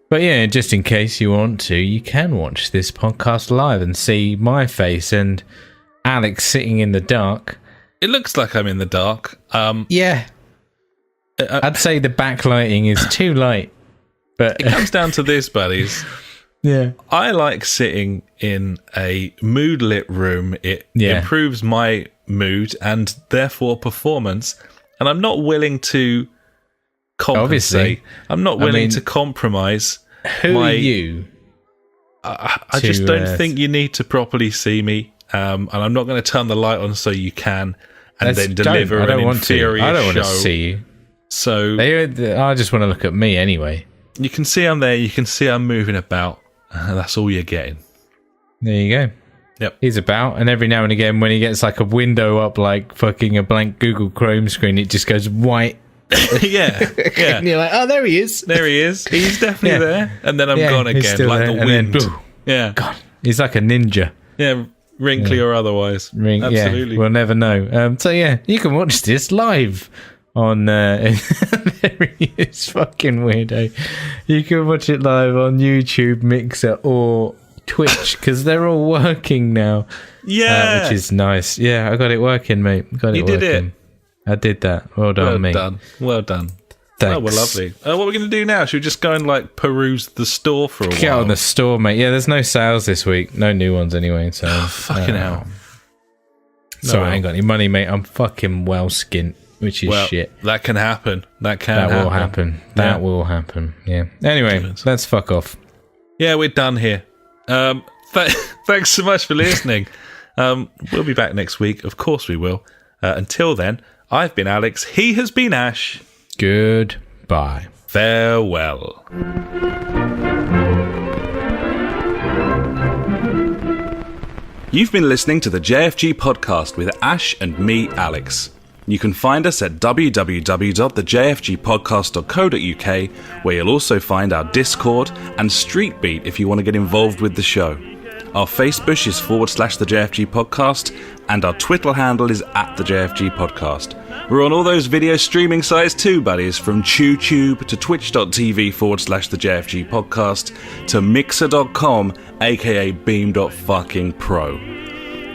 But yeah, just in case you want to, you can watch this podcast live and see my face and Alex sitting in the dark. It looks like I'm in the dark. Yeah. I'd say the backlighting is too light. But it comes down to this, buddies. Yeah. I like sitting in a mood-lit room. It improves my mood and therefore performance. And I'm not willing to compensate. Obviously. I'm not willing to compromise. Who are you? I just don't think you need to properly see me. And I'm not going to turn the light on so you can and then deliver an inferior show. I don't want to see you. So I just want to look at me anyway. You can see I'm there. You can see I'm moving about. That's all you're getting. There you go. Yep. He's about, and every now and again when he gets like a window up like fucking a blank Google Chrome screen, it just goes white. Yeah. And you're like, oh, there he is. There he is. He's definitely there. And then I'm gone again, like the wind. Then, God, he's like a ninja. Yeah, wrinkly or otherwise. Absolutely. Yeah, we'll never know. So yeah, you can watch this live on there he is, fucking weirdo. You can watch it live on YouTube, Mixer, or Twitch because they're all working now. Yeah, which is nice. Yeah, I got it working, mate. You did it. I did that. Well done, mate. Well done. Thanks. Oh, we're lovely. What are we going to do now? Should we just go and like peruse the store for a while? Get on the store, mate. Yeah, there's no sales this week. No new ones anyway. So fucking hell. So I ain't got any money, mate. I'm fucking well skint. which is shit. That can happen. That will happen. That will happen. Yeah. Anyway, let's fuck off. Yeah, we're done here. Thanks so much for listening. We'll be back next week. Of course we will. Until then, I've been Alex. He has been Ash. Goodbye. Farewell. You've been listening to the JfG Podcast with Ash and me, Alex. You can find us at www.thejfgpodcast.co.uk, where you'll also find our Discord and Street Beat if you want to get involved with the show. Our Facebook is /the JfG Podcast, and our Twitter handle is @the JfG Podcast. We're on all those video streaming sites too, buddies, from TubeTube to twitch.tv /the JfG Podcast to mixer.com, aka beam.fucking-pro.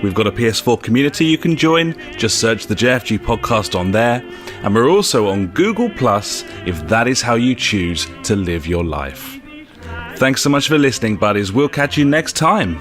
We've got a PS4 community you can join, just search the JfG Podcast on there, and we're also on Google Plus if that is how you choose to live your life. Thanks so much for listening, buddies. We'll catch you next time.